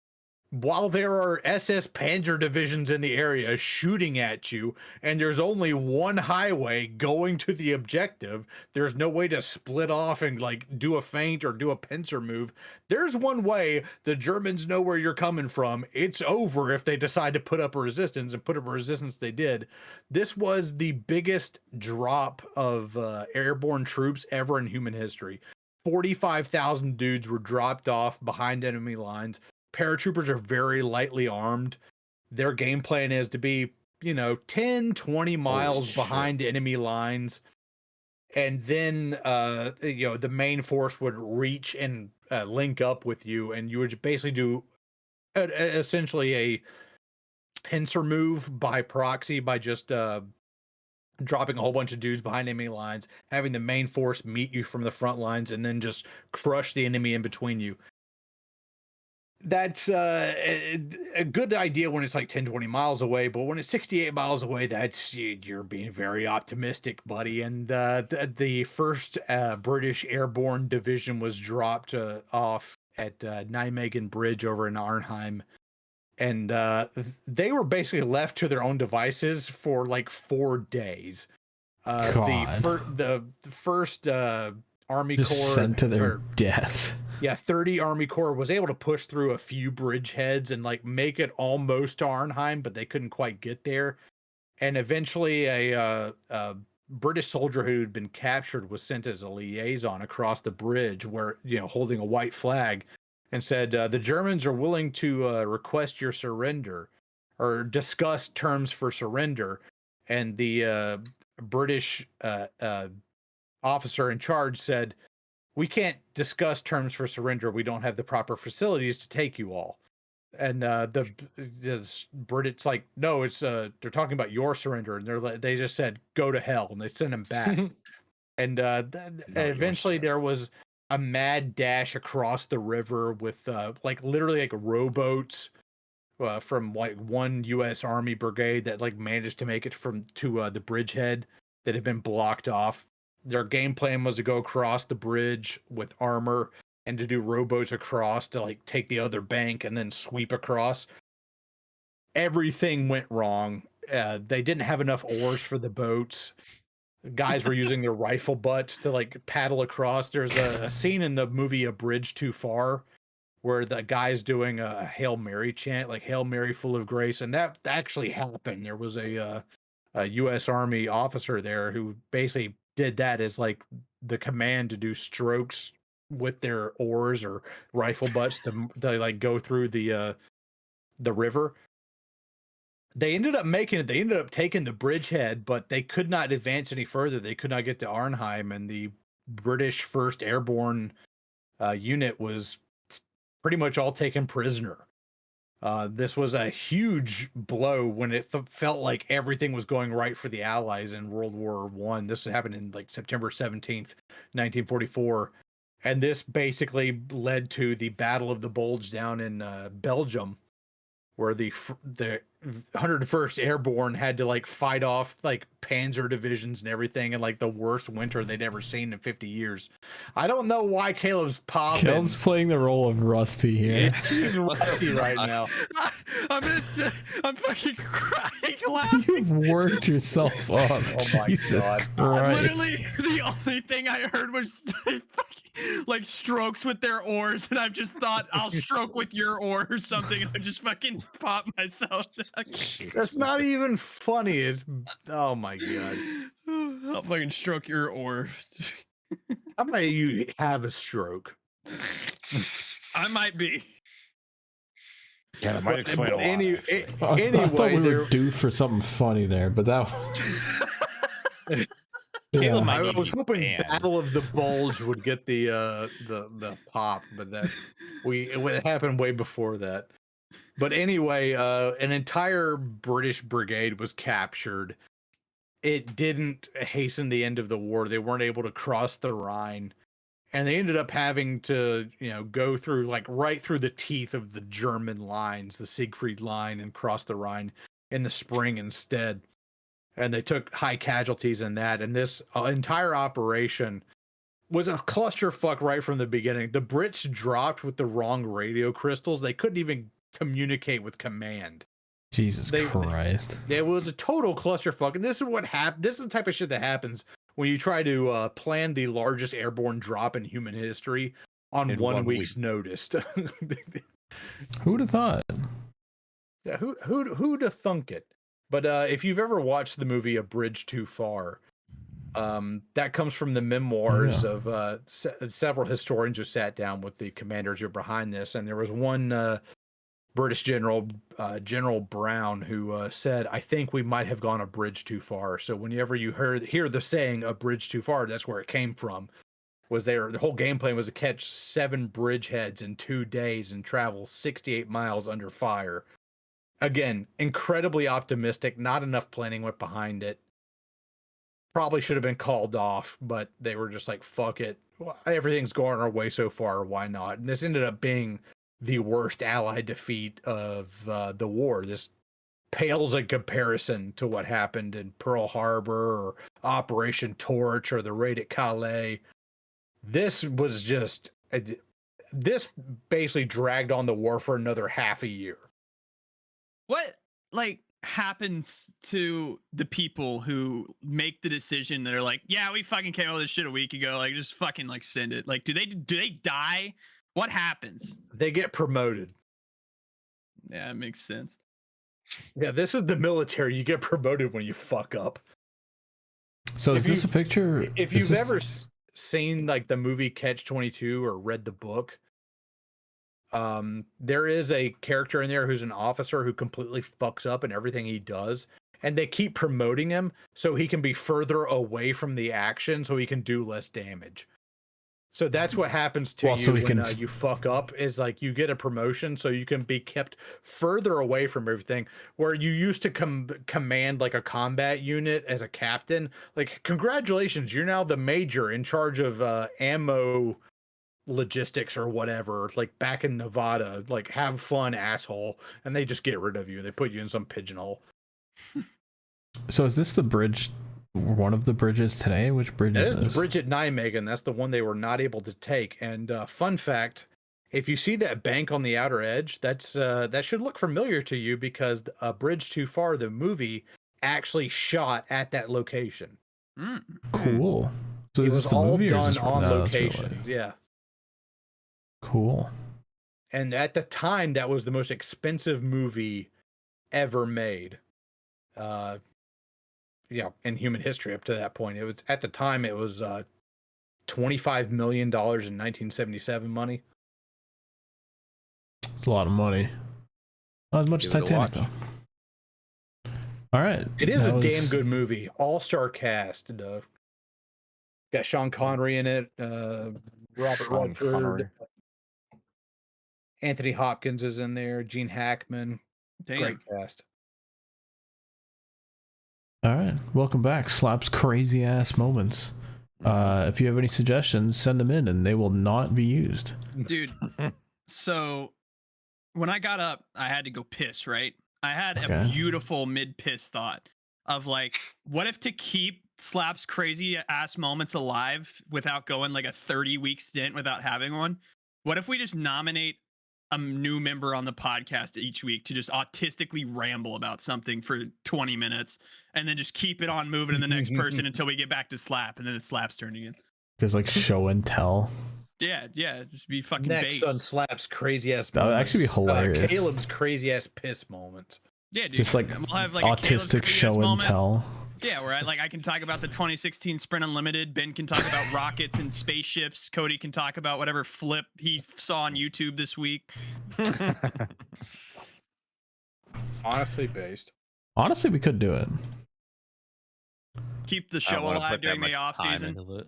While there are SS Panzer divisions in the area shooting at you, and there's only one highway going to the objective, there's no way to split off and like do a feint or do a pincer move. There's one way. The Germans know where you're coming from. It's over if they decide to put up a resistance, and put up a resistance they did. This was the biggest drop of airborne troops ever in human history. 45,000 dudes were dropped off behind enemy lines. Paratroopers are very lightly armed. Their game plan is to be, 10, 20 miles behind enemy lines. And then, the main force would reach and link up with you. And you would basically do essentially a pincer move by proxy by just dropping a whole bunch of dudes behind enemy lines, having the main force meet you from the front lines, and then just crush the enemy in between you. That's a good idea when it's like 10, 20 miles away, but when it's 68 miles away, you're being very optimistic, buddy. And the first British airborne division was dropped off at Nijmegen Bridge over in Arnhem. And they were basically left to their own devices for like 4 days. The first Army Just Corps sent to their death. Yeah, 30 Army Corps was able to push through a few bridgeheads and like make it almost to Arnhem, but they couldn't quite get there. And eventually a British soldier who had been captured was sent as a liaison across the bridge where, holding a white flag, and said, the Germans are willing to request your surrender or discuss terms for surrender. And the British officer in charge said, we can't discuss terms for surrender. We don't have the proper facilities to take you all. And the Brits like, no, it's they're talking about your surrender, and they just said go to hell, and they sent him back. And eventually there was a mad dash across the river with literally like rowboats from like one U.S. Army brigade that like managed to make it to the bridgehead that had been blocked off. Their game plan was to go across the bridge with armor and to do rowboats across to like take the other bank and then sweep across. Everything went wrong. They didn't have enough oars for the boats. Guys were using their rifle butts to like paddle across. There's a scene in the movie A Bridge Too Far where the guy's doing a Hail Mary chant, like Hail Mary full of grace. And that actually happened. There was a U.S. Army officer there who basically did that as like the command to do strokes with their oars or rifle butts to like go through the the river. They ended up making it. They ended up taking the bridgehead, but they could not advance any further. They could not get to Arnhem, and the British 1st Airborne unit was pretty much all taken prisoner. This was a huge blow when it felt like everything was going right for the Allies in World War One. This happened in like September 17th, 1944. And this basically led to the Battle of the Bulge down in Belgium, where the 101st Airborne had to like fight off like Panzer divisions and everything in like the worst winter they'd ever seen in 50 years. I don't know why Caleb's popping. Caleb's playing the role of Rusty here. He's Rusty right now. I'm fucking crying laughing. You've worked yourself up. Oh my Jesus God. Christ. Literally, the only thing I heard was like strokes with their oars, and I just thought I'll stroke with your oar or something. I just fucking pop myself. That's not even funny. It's oh my God. I'll fucking stroke your oar. How about you have a stroke? I might be. Yeah, that might explain a lot. Anyway, I thought we there- were due for something funny there, but that Caleb yeah. might I need was to be hoping banned. Battle of the Bulge would get the pop, but it happened way before that. But anyway, an entire British brigade was captured. It didn't hasten the end of the war. They weren't able to cross the Rhine, and they ended up having to, go through like right through the teeth of the German lines, the Siegfried Line, and cross the Rhine in the spring instead. And they took high casualties in that. And this entire operation was a clusterfuck right from the beginning. The Brits dropped with the wrong radio crystals. They couldn't even communicate with command. Jesus Christ. It was a total clusterfuck. And this is what happened. This is the type of shit that happens when you try to plan the largest airborne drop in human history on In 1 1 week's notice. Who'd have thought? Yeah, who'd have thunk it? But if you've ever watched the movie A Bridge Too Far, that comes from the memoirs of several historians who sat down with the commanders who are behind this. And there was one British general, General Brown, who said, "I think we might have gone a bridge too far." So whenever you hear the saying "a bridge too far," that's where it came from. The whole game plan was to catch 7 bridgeheads in 2 days and travel 68 miles under fire. Again, incredibly optimistic. Not enough planning went behind it. Probably should have been called off, but they were just like, fuck it. Everything's going our way so far. Why not? And this ended up being the worst Allied defeat of the war. This pales in comparison to what happened in Pearl Harbor or Operation Torch or the raid at Calais. This was just... This basically dragged on the war for another half a year. What happens to the people who make the decision that are like, yeah, we fucking came out with this shit a week ago, like just fucking like send it? Like, do they die? What happens? They get promoted. Yeah, it makes sense. Yeah, this is the military. You get promoted when you fuck up. So is this a picture? If you've ever seen like the movie Catch-22 or read the book, there is a character in there who's an officer who completely fucks up in everything he does, and they keep promoting him so he can be further away from the action so he can do less damage. So that's what happens to you when you fuck up, is like you get a promotion so you can be kept further away from everything. Where you used to command like a combat unit as a captain, like congratulations, you're now the major in charge of ammo logistics or whatever, like back in Nevada, like have fun, asshole. And they just get rid of you. They put you in some pigeonhole. So is this the bridge, one of the bridges today? Which bridge is this? That is the bridge at Nijmegen. That's the one they were not able to take. And fun fact, if you see that bank on the outer edge, that's that should look familiar to you, because A Bridge Too Far, the movie, actually shot at that location. Cool. So it is was this the all movie or is done this on no, that's location. real life? Yeah. Cool. And at the time, that was the most expensive movie ever made. In human history up to that point. It was, at the time, it was $25 million in 1977 money. It's a lot of money. Not as much as Give it a Titanic, watch. though. All right. It is that a was- damn good movie. All-star cast. Got Sean Connery in it. Robert Sean Redford. Connery. Anthony Hopkins is in there. Gene Hackman. Damn. Great cast. All right. Welcome back. Slap's crazy ass moments. If you have any suggestions, send them in and they will not be used. Dude. So when I got up, I had to go piss, right? I had a Okay. beautiful mid-piss thought of like, what if to keep Slap's crazy ass moments alive without going like a 30-week stint without having one? What if we just nominate a new member on the podcast each week to just autistically ramble about something for 20 minutes and then just keep it on moving to the next person until we get back to Slap, and then it's Slap's turn again. Just like show and tell. Yeah, just be fucking Next base. on Slap's crazy ass. That would actually be hilarious. Caleb's crazy ass piss moments. Yeah, dude. Just like we'll have like a Caleb's autistic crazy ass show and moment. tell. Yeah, where I can talk about the 2016 Sprint Unlimited. Ben can talk about rockets and spaceships. Cody can talk about whatever flip he saw on YouTube this week. Honestly based. Honestly, we could do it. Keep the I don't show wanna alive put that during the much off time season. into it.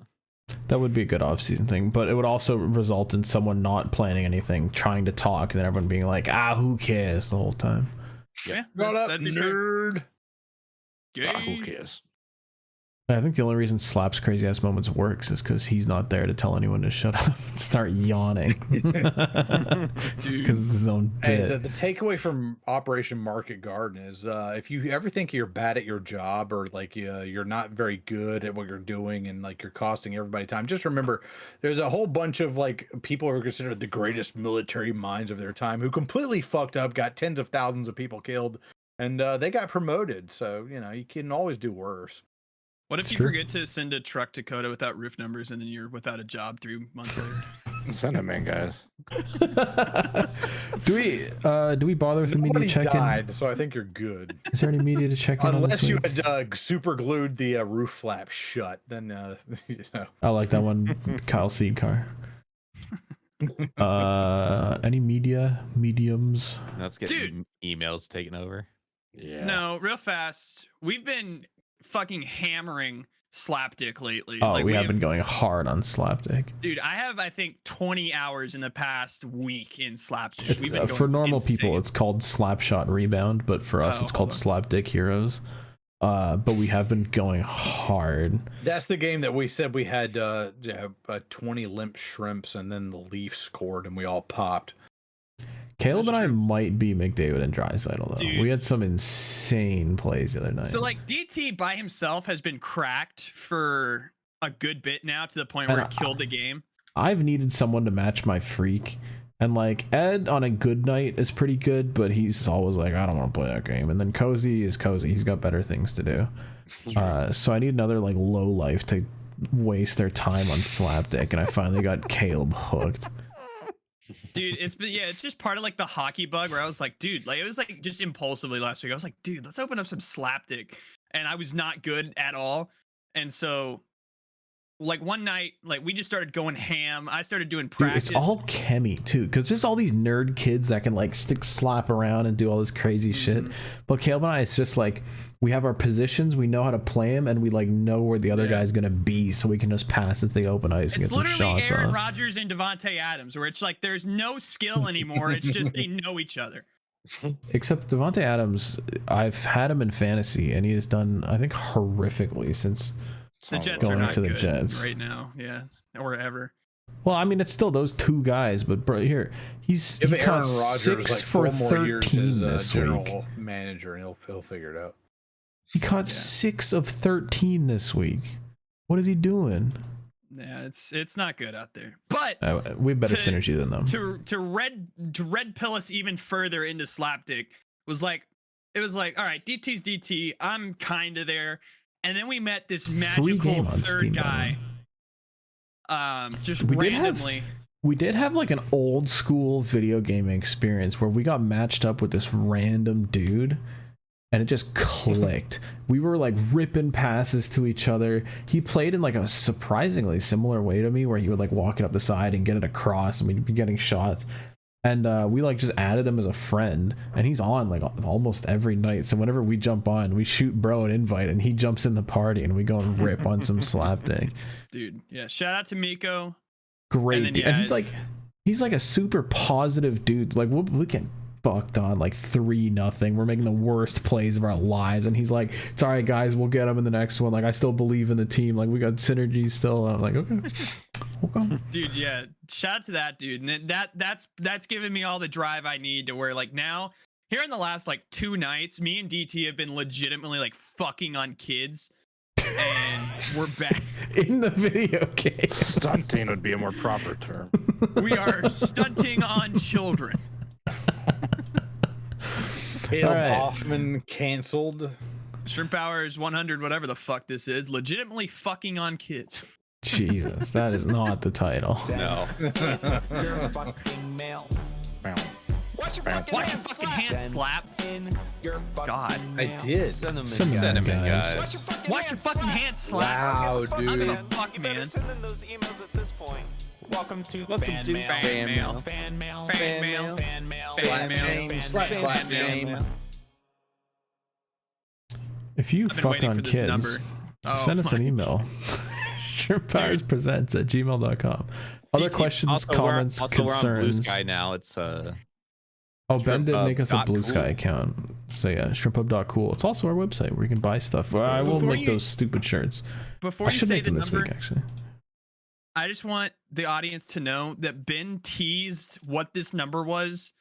That would be a good off-season thing, but it would also result in someone not planning anything, trying to talk, and then everyone being like, who cares the whole time. Yeah, Shut up, that'd be fair. nerd. Gay. Who cares? I think the only reason Slap's crazy ass moments works is because he's not there to tell anyone to shut up and start yawning. Because it's his own Hey, bit. the takeaway from Operation Market Garden is if you ever think you're bad at your job or like you're not very good at what you're doing and like you're costing everybody time, just remember there's a whole bunch of like people who are considered the greatest military minds of their time who completely fucked up, got tens of thousands of people killed, and they got promoted. So, you can always do worse. What if It's you true. forget to send a truck to Coda without roof numbers and then you're without a job 3 months later? Send him in, guys. do we bother with the media Nobody check-in? died, so I think you're good. Is there any media to check in on Unless this you week? had super glued the roof flap shut, then I like that one, Kyle Seed car. Any mediums? Let's get emails taken over. Yeah. No, real fast. We've been fucking hammering Slapdick lately. Oh, we have been going hard on Slapdick. Dude, I have, I think, 20 hours in the past week in Slapdick. We've been going For normal people, insane. it's called Slapshot Rebound, but for us, Oh, it's called hold Slapdick Heroes. But we have been going hard. That's the game that we said we had 20 limp shrimps and then the Leafs scored and we all popped. Caleb That's and I true. might be McDavid and Draisaitl though. Dude. We had some insane plays the other night. So, like, DT by himself has been cracked for a good bit now, to the point where And it killed the game. I've needed someone to match my freak. And like Ed on a good night is pretty good, but he's always like, I don't want to play that game. And then Cozy is Cozy. He's got better things to do. So I need another like low life to waste their time on Slapdick. And I finally got Caleb hooked. Dude, it's just part of like the hockey bug where I was like, dude, like it was like just impulsively last week. I was like, dude, let's open up some Slapdick. And I was not good at all. And so like one night, like we just started going ham. I started doing Dude, practice. it's all chemi too, because there's all these nerd kids that can like stick slap around and do all this crazy shit. But Caleb and I, it's just like we have our positions, we know how to play them, and we like know where the other guy's gonna be, so we can just pass at the open ice and It's get some literally shots Aaron off. Rodgers and Devontae Adams, where it's like there's no skill anymore. It's just they know each other. Except Devontae Adams, I've had him in fantasy, and he has done, I think, horrifically since. The Jets Going are not to the good Jets. right now, yeah, or ever. Well, I mean, it's still those two guys, but bro, here he Give caught Aaron Rodgers 6 like for 4 more years 13 as this general week. manager and he'll figure it out. He caught 6 of 13 this week. What is he doing? Yeah, it's not good out there. But We have better To- synergy than them. to red pill us even further into Slapdick was like, it was like, all right, DT's DT. I'm kind of there. And then we met this Free magical game on third Steam, by the guy. way. Just We did have- randomly. We did have like an old school video gaming experience where we got matched up with this random dude and it just clicked. We were like ripping passes to each other. He played in like a surprisingly similar way to me where he would like walk it up the side and get it across and we'd be getting shots. And we like just added him as a friend, and he's on like almost every night. So whenever we jump on, we shoot bro an invite, and he jumps in the party, and we go and rip on some slapdick. Dude, yeah. Shout out to Miko. Great, And then, dude. yeah, And he's like a super positive dude. Like we get fucked on like 3-0. We're making the worst plays of our lives, and he's like, "It's all right, guys. We'll get him in the next one. Like I still believe in the team. Like we got synergy still." I'm like, okay. Dude, yeah. Shout out to that dude. And that's given me all the drive I need to where like now here in the last like 2 nights, me and DT have been legitimately like fucking on kids. And we're back in the video game. Stunting would be a more proper term. We are stunting on children. Caleb right. Hoffman canceled. Shrimp Hours 100, whatever the fuck this is, legitimately fucking on kids. Jesus, that is not the title. No. Your fucking mail. Wash your fucking Watch your hands. fucking hand slap. In your fucking God. I did. Send them Send in, them in, guys. Wash your fucking Watch your hands. fucking hand slap. Wow, I don't give a dude. fuck, You better man. send in those emails at this point. Welcome to Welcome fan to mail. fan mail. Fan mail. Fan mail. Fan mail. Fan Slap mail. shame, Fan slap mail. clap Fan mail. shame. If you I've been fuck waiting on for this kids, number. Oh send us an my- email. ShrimpHoursPresents@gmail.com. Other DT, questions, Also, comments, we're on Blue concerns. Sky now. It's Oh, Ben did make us a ShrimpHub.cool. Blue Sky account. So yeah, ShrimpHub.cool. It's also our website where you can buy stuff. I will Before make you- those stupid shirts. Before I you should say make the them this number, week, actually. I just want the audience to know that Ben teased what this number was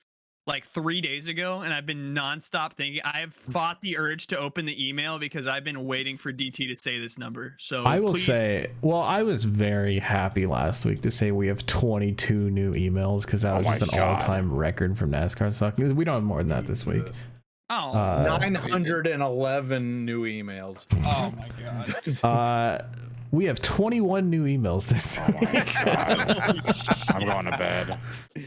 like 3 days ago, and I've been nonstop thinking. I have fought the urge to open the email because I've been waiting for DT to say this number. So I will please, say, well, I was very happy last week to say we have 22 new emails because that was Oh just an my God. all-time record from NASCAR Suck. We don't have more than that this week. oh, 911 new emails. oh my god. We have 21 new emails this week. I'm going to bed.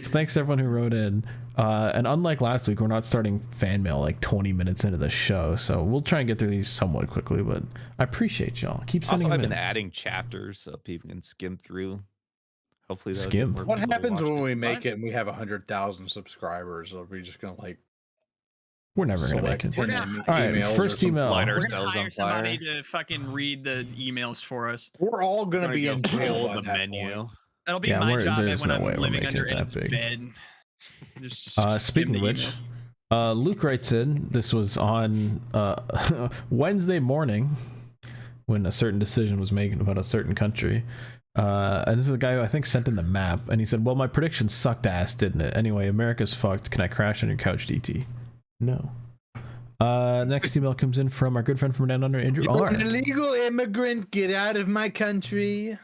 So thanks to everyone who wrote in. And unlike last week, we're not starting fan mail like 20 minutes into the show, so we'll try and get through these somewhat quickly. But I appreciate y'all. Keep sending Also, I've them been in. adding chapters so people can skim through. Hopefully, they'll Skim? get more What people to happens watch when it. we make it and we have 100,000 subscribers? Are we just gonna like We're never gonna make select it. 10 All right, emails or first something? email. Light We're gonna ourselves hire on somebody fire. to fucking read the emails for us. We're all gonna be in jail Pull by the that menu. point. That'll be Yeah, my job there's when no I'm way we're living making under it that Ed's big. bed. Just Speaking skim of the which, emails. Luke writes in, this was on Wednesday morning when a certain decision was made about a certain country. And this is a guy who I think sent in the map, and he said, well, my prediction sucked ass, didn't it? Anyway, America's fucked. Can I crash on your couch, DT? No. Next email comes in from our good friend from Down Under, Andrew You're R. an illegal immigrant. Get out of my country.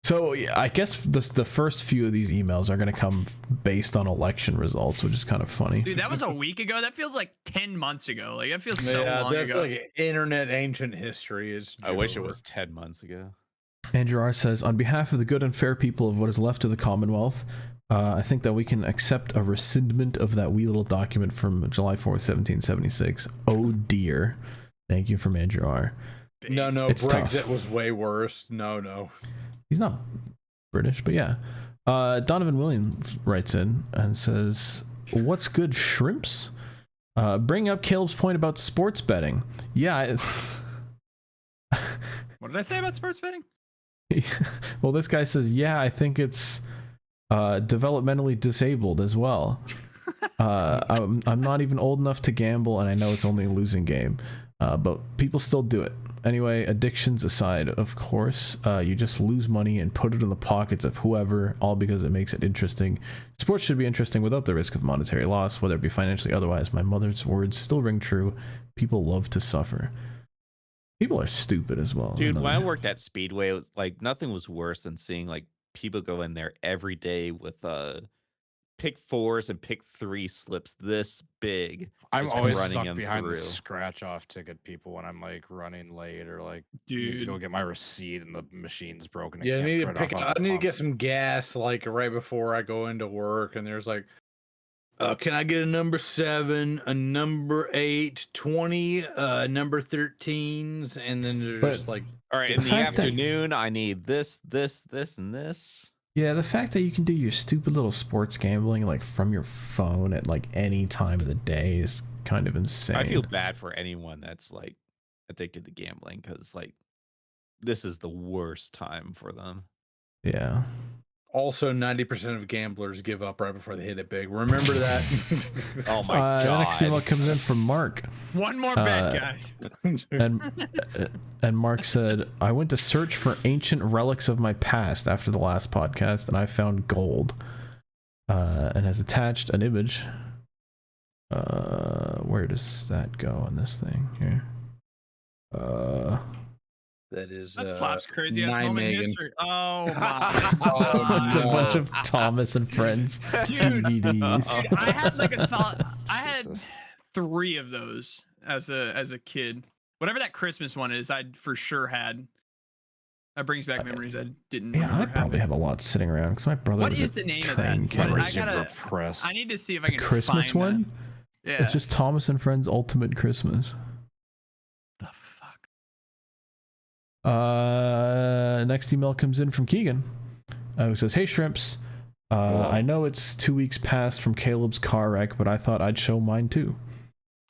So yeah, I guess the first few of these emails are going to come based on election results, which is kind of funny. Dude, that was a week ago. That feels like 10 months ago. Like that feels so Yeah, long that's ago. like internet ancient history. I wish it was 10 months ago. Andrew R. says, on behalf of the good and fair people of what is left of the Commonwealth, I think that we can accept a rescindment of that wee little document from July 4th, 1776. Oh dear. Thank you from Andrew R. No, It's Brexit tough. was way worse. No. He's not British, but yeah. Donovan Williams writes in and says, what's good, shrimps? Bring up Caleb's point about sports betting. Yeah. What did I say about sports betting? Well, this guy says, yeah, I think it's developmentally disabled as well. I'm not even old enough to gamble, and I know it's only a losing game, but people still do it. Anyway, addictions aside, of course, you just lose money and put it in the pockets of whoever, all because it makes it interesting. Sports should be interesting without the risk of monetary loss, whether it be financially or otherwise. My mother's words still ring true. People love to suffer. People are stupid as well. Dude, when I worked at Speedway, it was like nothing was worse than seeing like people go in there every day with pick 4s and pick 3 slips this big. I'm just always running stuck them behind the through. scratch off ticket people when I'm like running late or like Dude. need to go get my receipt and the machine's broken. Yeah, I can't need to print pick. off on I the need to pump. get some gas like right before I go into work, and there's like, can I get a number 7, a number 8, 20, number 13s, and then they're just like, All right, The in the fact that- afternoon, I need this, and this. Yeah, the fact that you can do your stupid little sports gambling like from your phone at like any time of the day is kind of insane. I feel bad for anyone that's like addicted to gambling because like this is the worst time for them. Yeah. Also, 90% of gamblers give up right before they hit it big. Remember that. Oh my The god! next email comes in from Mark. One more bet, guys. And Mark said, I went to search for ancient relics of my past after the last podcast, and I found gold. And has attached an image. Where does that go on this thing here? That is That slaps crazy ass Nine moment in Megan. history. Oh my god. It's a bunch of Thomas and Friends Dude, DVDs. I had like a solid. I had 3 of those as a kid. Whatever that Christmas one is, I for sure had. That brings back memories I didn't. Yeah, I remember probably having. have a lot sitting around because my brother What was is a the name of train that? killer. What, I need to see if I can Christmas find one? That. Yeah. It's just Thomas and Friends Ultimate Christmas. The fuck. Next email comes in from Keegan, who says, "Hey Shrimps, I know it's 2 weeks past from Caleb's car wreck, but I thought I'd show mine too.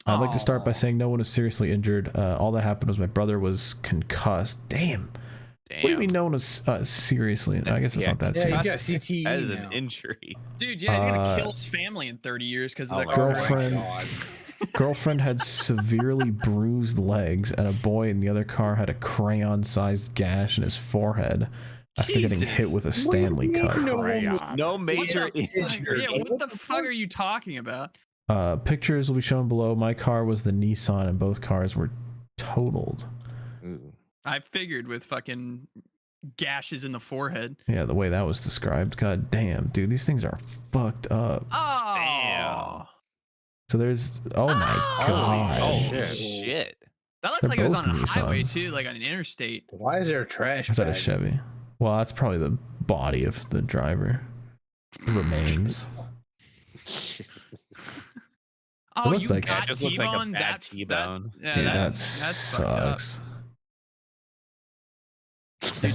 I'd like to start by saying no one is seriously injured. All that happened was my brother was concussed. Damn. What do you mean no one was seriously? I guess it's not that Yeah, serious. you got CTE That is now. an injury. Dude, yeah, he's gonna kill his family in 30 years because of that my car girlfriend- wreck. Girlfriend had severely bruised legs, and a boy in the other car had a crayon-sized gash in his forehead after getting hit Jesus. with a Stanley cup. No major What the fuck? injury. Yeah, what the fuck are you talking about? Pictures will be shown below. My car was the Nissan, and both cars were totaled. Ooh. I figured with fucking gashes in the forehead. Yeah, the way that was described. God damn, dude, these things are fucked up. Oh, Damn. So there's, oh my god. Oh shit. shit! That looks They're like it was both on a highway Nissans. too, like on an interstate. Why is there a trash Is that a bag? Chevy? Well, that's probably the body of the driver. The remains. Oh, looked you like- got That just looks like a T-bone? bad That's- T-bone. yeah, Dude, that that's fucked up. sucks.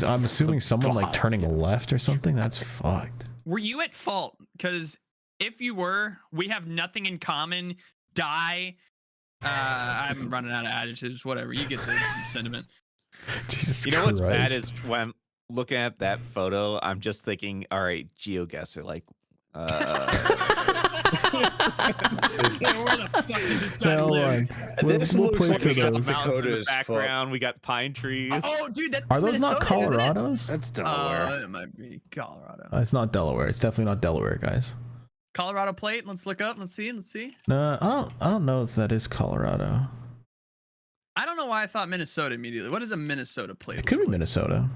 I'm assuming someone like turning left or something. That's fucked. Were you at fault? Because if you were, we have nothing in common. Die. I'm running out of adjectives. Whatever. You get the sentiment. Jesus You know what's bad Christ. is when I'm looking at that photo, I'm just thinking, all right, GeoGuessr, like, Where the fuck does this guy Hold live? on. We'll This play looks to like we got those. mountains in Dakota the as fuck. background, we got pine trees. Oh, dude, that's Are those not Minnesota, isn't it? Colorados? That's Delaware. It might be Colorado. It's not Delaware. It's definitely not Delaware, guys. Colorado plate. Let's look up. Let's see. Let's see. No, I don't know if that is Colorado. I don't know why I thought Minnesota immediately. What is a Minnesota plate? It could be look like? Minnesota.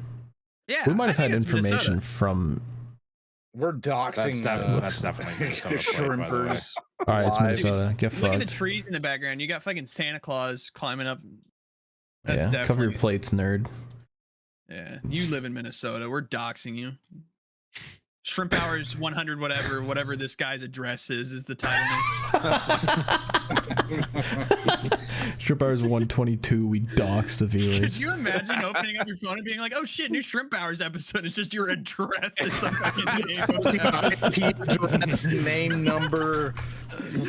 Yeah, We might I have think had it's information Minnesota. from. We're doxing That's definitely Minnesota plate, by the way. shrimpers. All right, it's live. Minnesota. Get Look at the fucked. trees in the background. You got fucking Santa Claus climbing up. That's Yeah, definitely. cover your plates, nerd. Yeah, you live in Minnesota. We're doxing you. Shrimp Hours 100, whatever this guy's address is the title name. Strip Hours 122. We dox the Could viewers. you imagine opening up your phone and being like, "Oh shit, new Shrimp Hours episode"? It's just your address. It's the fucking name of the episode. IP address, name number,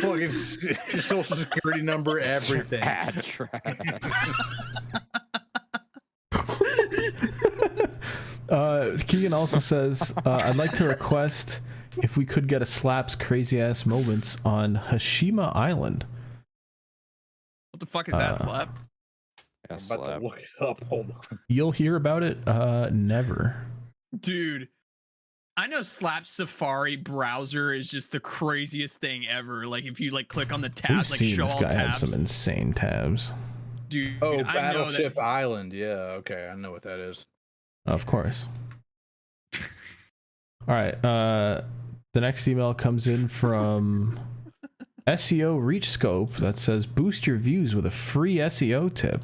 fucking social security number, everything. Keegan also says, I'd like to request if we could get a Slaps crazy ass moments on Hashima Island. What the fuck is that, Slap? Yeah, I'm about slap. to look it up. Hold on. You'll hear about it never. Dude, I know Slap Safari browser is just the craziest thing ever. Like if you like click on the We've tabs, like seen show this all guy had tabs. some insane tabs. Dude, Oh, I know that. Battleship Island. Yeah, okay, I know what that is. Of course. All right. The next email comes in from SEO Reach Scope that says, boost your views with a free SEO tip.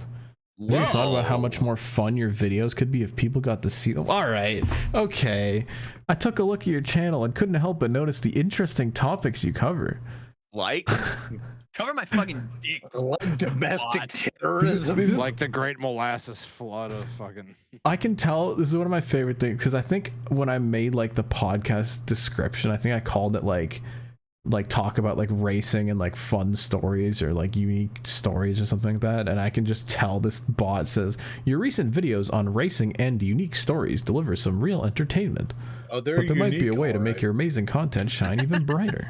Have you thought about how much more fun your videos could be if people got to see them? All right. Okay. I took a look at your channel and couldn't help but notice the interesting topics you cover. Like, Cover my fucking dick. Like domestic What? terrorism. Like the Great Molasses Flood of fucking. I can tell this is one of my favorite things because I think when I made like the podcast description, I think I called it like talk about like racing and like fun stories or like unique stories or something like that. And I can just tell this bot says your recent videos on racing and unique stories deliver some real entertainment. Oh, they're But there might be a unique, way to all make right. your amazing content shine even brighter.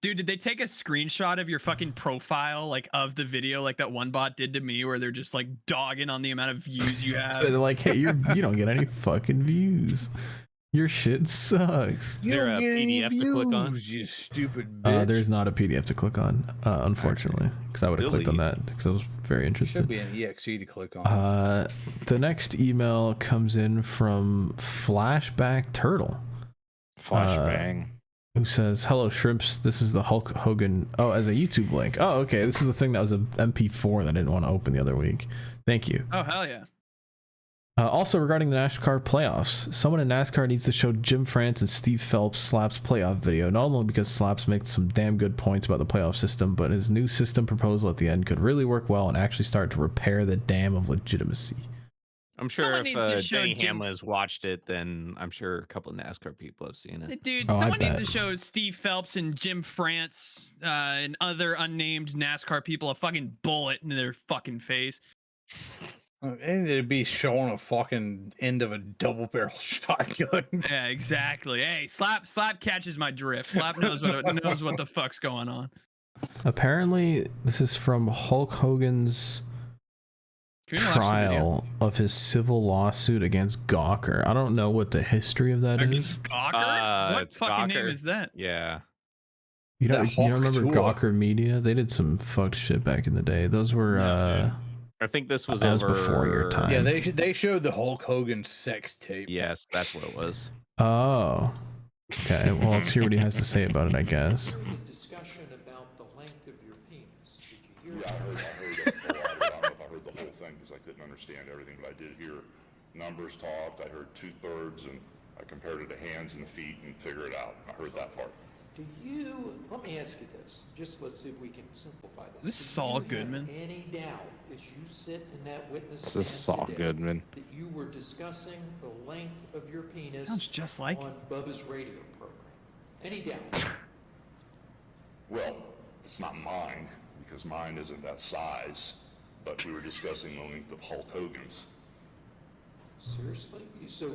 Dude, did they take a screenshot of your fucking profile, like of the video, like that one bot did to me, where they're just like dogging on the amount of views you have? They're like, hey, you don't get any fucking views. Your shit sucks. is there a PDF to click on? You stupid bitch. There's not a PDF to click on, unfortunately, because I would have clicked on that because I was very interested. Should be an EXE to click on. The next email comes in from Flashback Turtle. Flashbang. Who says, hello shrimps, this is the Hulk Hogan, as a YouTube link. Oh, okay, this is the thing that was a MP4 that I didn't want to open the other week. Thank you. Oh, hell yeah. Also regarding the NASCAR playoffs, someone in NASCAR needs to show Jim France and Steve Phelps Slap's playoff video, not only because Slaps makes some damn good points about the playoff system, but his new system proposal at the end could really work well and actually start to repair the dam of legitimacy. I'm sure Someone needs to if show Denny Jim- Hamlin has watched it, then I'm sure a couple of NASCAR people have seen it. Dude, Oh, I someone needs bet. to show Steve Phelps and Jim France and other unnamed NASCAR people a fucking bullet in their fucking face. And they'd be showing a fucking end of a double barrel shotgun. Yeah, exactly. Hey, Slap catches my drift. Slap knows what the fuck's going on. Apparently, this is from Hulk Hogan's Can we watch the video? trial of his civil lawsuit against Gawker. I don't know what the history of that is. Against Gawker? What it's fucking name Gawker. is that? Yeah. You That don't Hulk remember tour. Gawker Media? They did some fucked shit back in the day. Those were I think this was That was over before your time. Yeah, they showed the Hulk Hogan sex tape. Yes, that's what it was. oh. Okay, well let's hear what he has to say about it, I guess. The discussion about the length of your penis. Did you hear Yeah, I heard a lot. I don't know if I heard the whole thing because I couldn't understand everything, but I did hear numbers talked. I heard 2/3, and I compared it to hands and feet and figure it out. I heard that part. Do you, let me ask you this, just let's see if we can simplify this. This is Do Saul you have Goodman. any doubt as you sit in that witness This is stand Saul today Goodman. that you were discussing the length of your penis Sounds just like on Bubba's radio program? Any doubt? Well, it's not mine because mine isn't that size, but we were discussing the length of Hulk Hogan's. Seriously? So,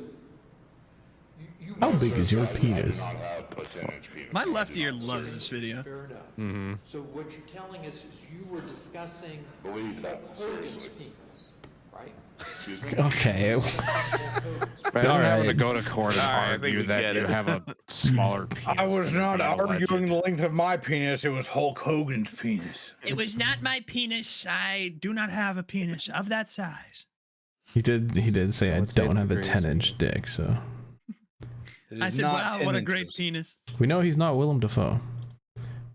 you How were big is your I do penis? not have a 10-inch penis. My and I left do ear not loves say- this video. Fair enough. Mm-hmm. So what you're telling us is you were discussing Believe that, Hulk Hogan's seriously. penis, right? Excuse me? Okay. Discussing Hulk Hogan's Imagine having to Alright. go to court and All right, I think argue we that get you it. have a smaller penis. I was than not being arguing alleged. the length of my penis. It was Hulk Hogan's penis. It was not my penis. I do not have a penis of that size. He did say So I it's don't the have a greatest 10-inch dick, so It I is said, not wow, 10 what a great inches. penis. we know he's not Willem Dafoe.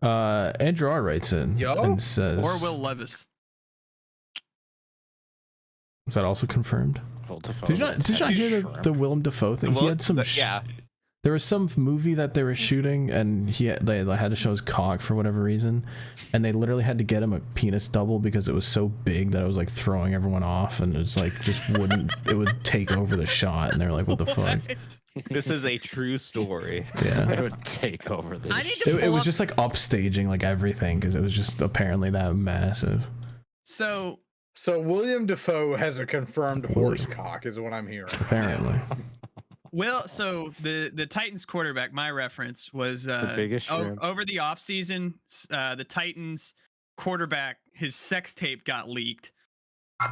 Andrew R writes in Yo. and says, Or Will Levis. was that also confirmed? Well, Defoe's Did you a not hear teddy the shrimp. Willem Dafoe thing? He Well, had some yeah. there was some movie that they were shooting and they had to show his cock for whatever reason, and they literally had to get him a penis double because it was so big that it was like throwing everyone off, and it was like just wouldn't it would take over the shot, and they're like, what the fuck? This is a true story. Yeah. It would take over the. I need to It pull was up. just like upstaging like everything because it was just apparently that massive. So So William Defoe has a confirmed horse cock, is what I'm hearing. Apparently. so the Titans quarterback, my reference was biggest shrimp. over the offseason, the Titans quarterback, his sex tape got leaked.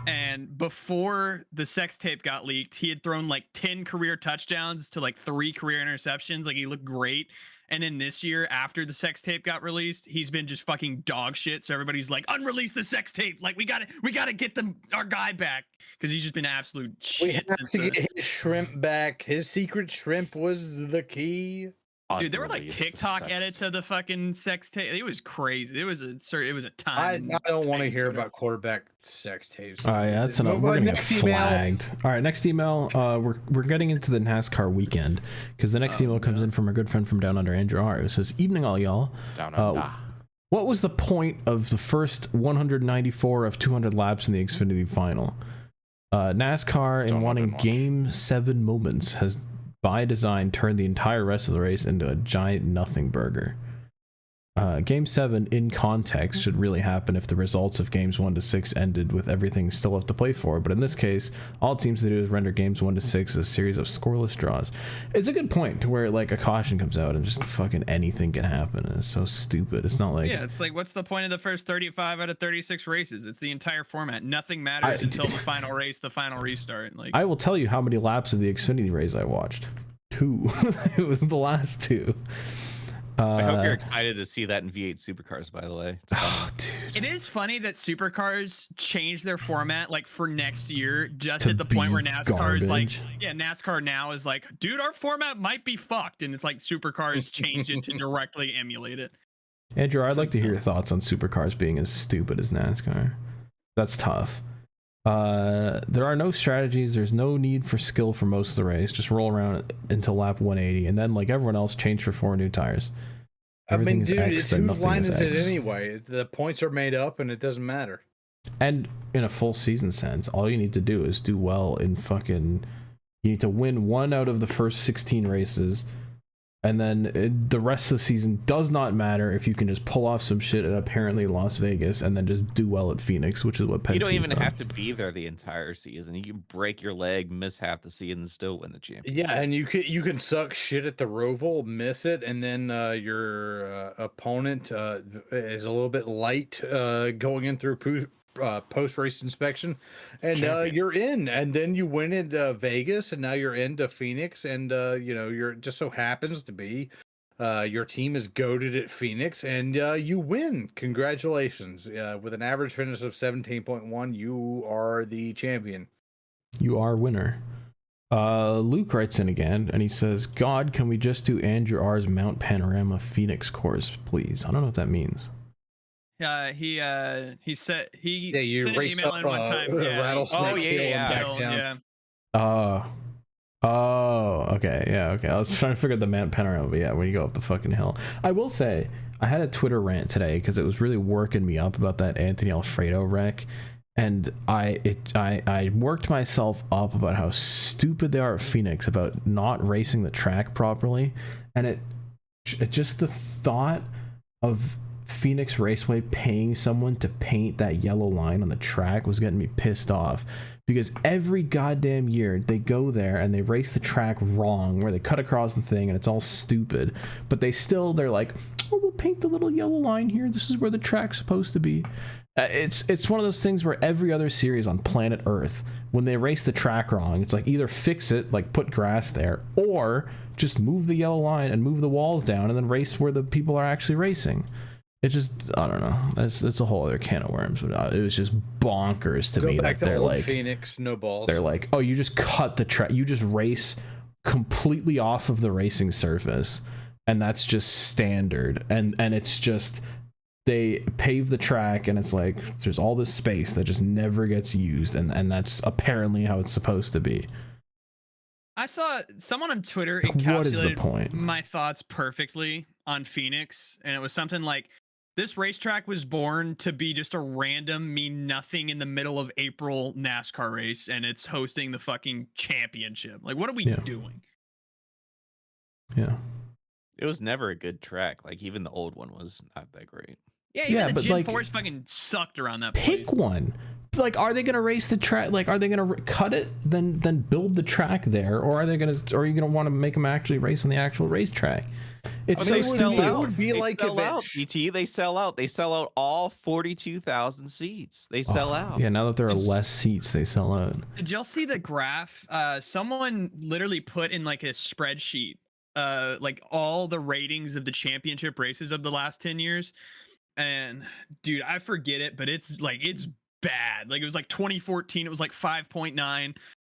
And before the sex tape got leaked, he had thrown like 10 career touchdowns to like 3 career interceptions. Like he looked great. And then this year, after the sex tape got released, he's been just fucking dog shit. So everybody's like, unrelease the sex tape. Like we gotta get our guy back, because he's just been absolute We shit. have since to the- get his shrimp back. His secret shrimp was the key. Dude, there were like Unreleased the TikTok sex. edits of the fucking sex tape. It was crazy. It was a I time. don't want to Titans hear quarterback. about quarterback sex tapes. All right, that's Move enough. We're on, gonna get next email. flagged. All right, next email. We're getting into the NASCAR weekend because the next email comes in from our good friend from Down Under, Andrew R, who says, "Evening, all y'all. Down Uh, under. What was the point of the first 194 of 200 laps in the Xfinity final? NASCAR, in wanting Game 7 moments, has by design turned the entire rest of the race into a giant nothing burger. Game 7, in context, should really happen if the results of games 1 to 6 ended with everything still left to play for, but in this case, all it seems to do is render games 1 to 6 a series of scoreless draws. It's a good point to where, like, a caution comes out and just fucking anything can happen, and it's so stupid. It's not like... Yeah, it's like, what's the point of the first 35 out of 36 races? It's the entire format. Nothing matters until the final race, the final restart. Like, I will tell you how many laps of the Xfinity race I watched. 2. It was the last 2. I hope you're excited to see that in V8 Supercars, by the way. Oh, dude. it is funny that Supercars changed their format like for next year, just at the point where NASCAR is like, yeah, NASCAR now is like, dude, our format might be fucked, and it's like Supercars changed it to directly emulate it. Andrew, I'd like to hear your thoughts on Supercars being as stupid as NASCAR. That's tough. There are no strategies. There's no need for skill for most of the race. Just roll around until lap 180, and then, like everyone else, change for 4 new tires. Everything I mean, dude, X, whose line is it anyway? The points are made up, and it doesn't matter. And in a full season sense, all you need to do is do well in fucking... You need to win 1 out of the first 16 races, and then the rest of the season does not matter if you can just pull off some shit at apparently Las Vegas and then just do well at Phoenix, which is what Penske's You don't even done. have to be there the entire season. You can break your leg, miss half the season, and still win the championship. Yeah, and you can suck shit at the Roval, miss it, and then your opponent is a little bit light going in through post-race inspection, and you're in, and then you win at Vegas, and now you're into Phoenix, and you're just so happens to be your team is goated at Phoenix, and you win. Congratulations. With an average finish of 17.1, you are the champion. You are winner. Luke writes in again, and he says, God, can we just do Andrew R's Mount Panorama Phoenix course, please? I don't know what that means. He said he you sent an race email up in one time. Rattlesnake Okay. I was trying to figure out the Mount Panorama, but yeah, when you go up the fucking hill. I will say, I had a Twitter rant today because it was really working me up about that Anthony Alfredo wreck, and I worked myself up about how stupid they are at Phoenix about not racing the track properly, and it just the thought of Phoenix Raceway paying someone to paint that yellow line on the track was getting me pissed off, because every goddamn year they go there and they race the track wrong, where they cut across the thing and it's all stupid, but they're like, oh, we'll paint the little yellow line here, this is where the track's supposed to be. It's one of those things where every other series on planet Earth, when they race the track wrong, it's like either fix it, like put grass there, or just move the yellow line and move the walls down and then race where the people are actually racing. It's just, I don't know. It's a whole other can of worms. But it was just bonkers to me that they're like Phoenix, no balls. They're like, oh, you just cut the track, you just race completely off of the racing surface, and that's just standard. And it's just, they pave the track, and it's like there's all this space that just never gets used, and that's apparently how it's supposed to be. I saw someone on Twitter What is the encapsulated point? my thoughts perfectly on Phoenix, and it was something like, this racetrack was born to be just a random mean nothing in the middle of April NASCAR race, and it's hosting the fucking championship. Like, what are we doing? Yeah. It was never a good track. Like, even the old one was not that great. Yeah, even the but Gen like, 4s fucking sucked around that place. Pick one. Like, are they gonna race the track? Like, are they gonna cut it, then build the track there, or are you gonna want to make them actually race on the actual racetrack? It's so stupid. It would be like sell out, GT. They sell out. They sell out all 42,000 seats. They sell out. Yeah, now that there are less seats, they sell out. Did y'all see the graph? Someone literally put in like a spreadsheet, like all the ratings of the championship races of the last 10 years. And dude, I forget it, but it's bad. Like, it was like 2014, it was like 5.9.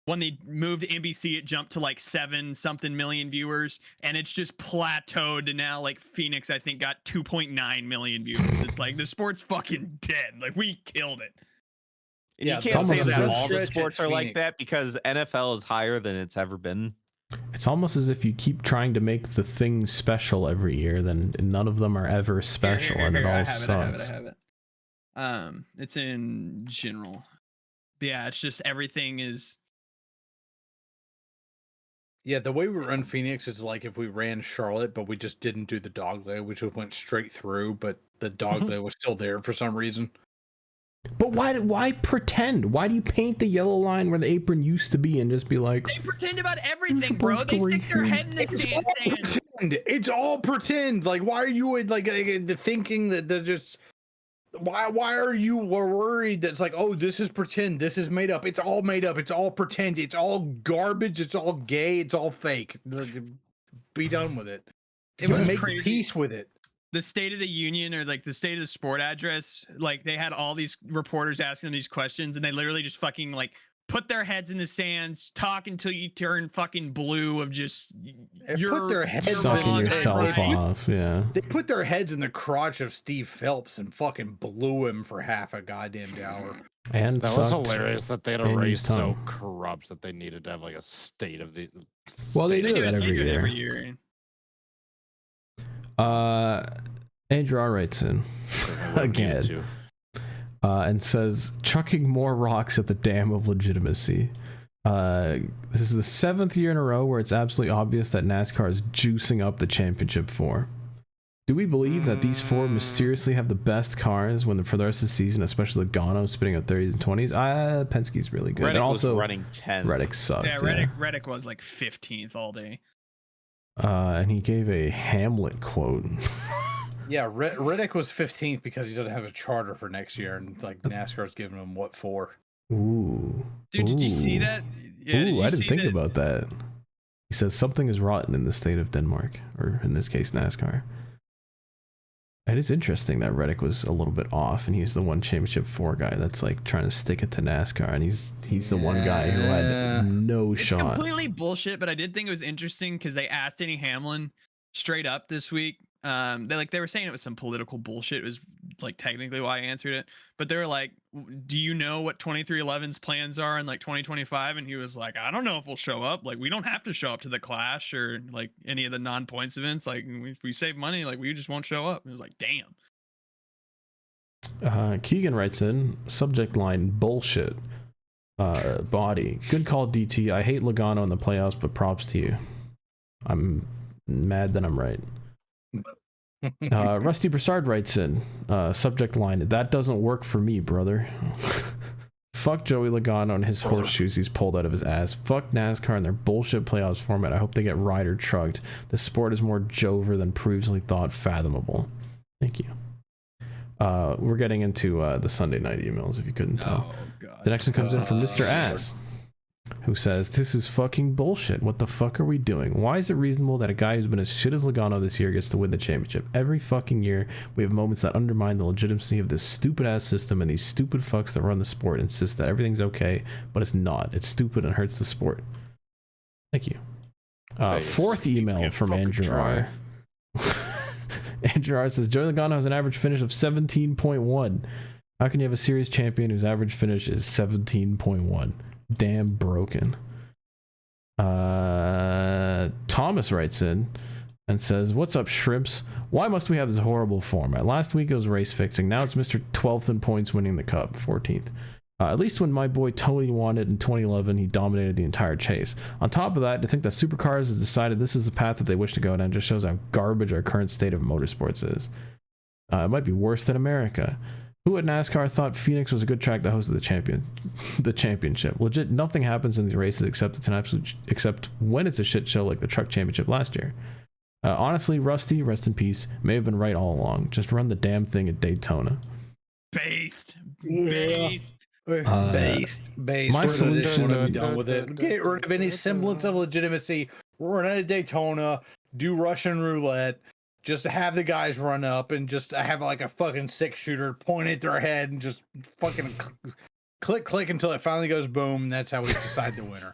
When they moved to NBC, it jumped to like 7-something million viewers, and it's just plateaued to now, like, Phoenix, I think, got 2.9 million viewers. It's like, the sport's fucking dead. Like, we killed it. Yeah, you can't say that all the sports are like that, because NFL is higher than it's ever been. It's almost as if you keep trying to make the thing special every year, then none of them are ever special, and it all sucks. I have it. It's in general. But yeah, it's just everything is. Yeah, the way we run Phoenix is like if we ran Charlotte, but we just didn't do the dog leg, which went straight through, but the dog leg was still there for some reason. But why pretend? Why do you paint the yellow line where the apron used to be and just be like... They pretend about everything, bro. They stick their head in the sand saying... It's all pretend. Like, why are you like thinking that they're just... Why are you worried that's like, oh, this is pretend, this is made up? It's all made up. It's all pretend. It's all garbage. It's all gay. It's all fake. Be done with it. It was make crazy. Peace with it. The State of the Union or like the State of the Sport address, like they had all these reporters asking them these questions, and they literally just fucking like put their heads in the sands, talk until you turn fucking blue of just put their heads sucking yourself off. Yeah, they put their heads in the crotch of Steve Phelps and fucking blew him for half a goddamn hour. And that was hilarious that they had a race so corrupt that they needed to have like a state of the. Well, they do that every year. Andrew R. writes in again and says, chucking more rocks at the dam of legitimacy. This is the 7th year in a row where it's absolutely obvious that NASCAR is juicing up the championship 4. Do we believe that these 4 mysteriously have the best cars for the rest of the season, especially Logano spitting out 30s and 20s? Penske's really good. Reddick and also was running 10th. Reddick sucked. Yeah, Reddick was like 15th all day. And he gave a Hamlet quote. Yeah, Reddick was 15th because he doesn't have a charter for next year, and like NASCAR's giving him what for? Ooh, dude, did you see that? Yeah, I didn't think about that. He says something is rotten in the state of Denmark, or in this case, NASCAR. It is interesting that Reddick was a little bit off, and he's the one championship 4 guy that's like trying to stick it to NASCAR, and he's the one guy who had no shot. It's completely bullshit, but I did think it was interesting because they asked Denny Hamlin straight up this week. They were saying it was some political bullshit. It was like technically why I answered it, but they were like, do you know what 2311's plans are in like 2025? And he was like, I don't know if we'll show up. Like, we don't have to show up to the Clash or like any of the non-points events. Like, if we save money, like we just won't show up. It was like, damn. Keegan writes in, subject line, bullshit. Body. Good call, DT. I hate Logano in the playoffs, but props to you. I'm mad that I'm right. Rusty Broussard writes in, subject line, that doesn't work for me, brother. Fuck Joey Logano and his horseshoes he's pulled out of his ass. Fuck NASCAR and their bullshit playoffs format. I hope they get rider trucked. The sport is more Jover than previously thought fathomable. Thank you. We're getting into the Sunday night emails, if you couldn't tell. God. The next one comes in from Mr. Ass, who says, this is fucking bullshit. What the fuck are we doing? Why is it reasonable that a guy who's been as shit as Logano this year gets to win the championship? Every fucking year, we have moments that undermine the legitimacy of this stupid-ass system, and these stupid fucks that run the sport insist that everything's okay, but it's not. It's stupid and hurts the sport. Thank you. 4th email from Andrew R. Andrew R says, Joey Logano has an average finish of 17.1. How can you have a series champion whose average finish is 17.1? Damn broken. Thomas writes in and says, what's up, shrimps? Why must we have this horrible format? Last week it was race fixing. Now it's Mr. 12th in points winning the cup, 14th. At least when my boy Tony won it in 2011, he dominated the entire chase. On top of that, to think that Supercars has decided this is the path that they wish to go down just shows how garbage our current state of motorsports is. It might be worse than America. Who at NASCAR thought Phoenix was a good track to host the championship? Legit, nothing happens in these races except when it's a shit show like the truck championship last year. Honestly, Rusty, rest in peace, may have been right all along. Just run the damn thing at Daytona. Based. My solution to be done with it. Get rid of any semblance of legitimacy. Run at Daytona. Do Russian roulette. Just to have the guys run up and just have like a fucking 6-shooter point at their head and just fucking click until it finally goes boom. That's how we decide the winner.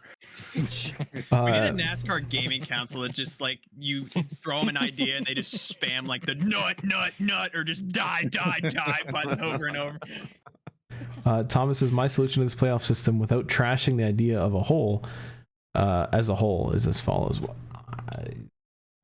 We need a NASCAR gaming council that just like you throw them an idea and they just spam like the nut or just die button over and over. Thomas says, my solution to this playoff system without trashing the idea of a whole as a whole is as follows.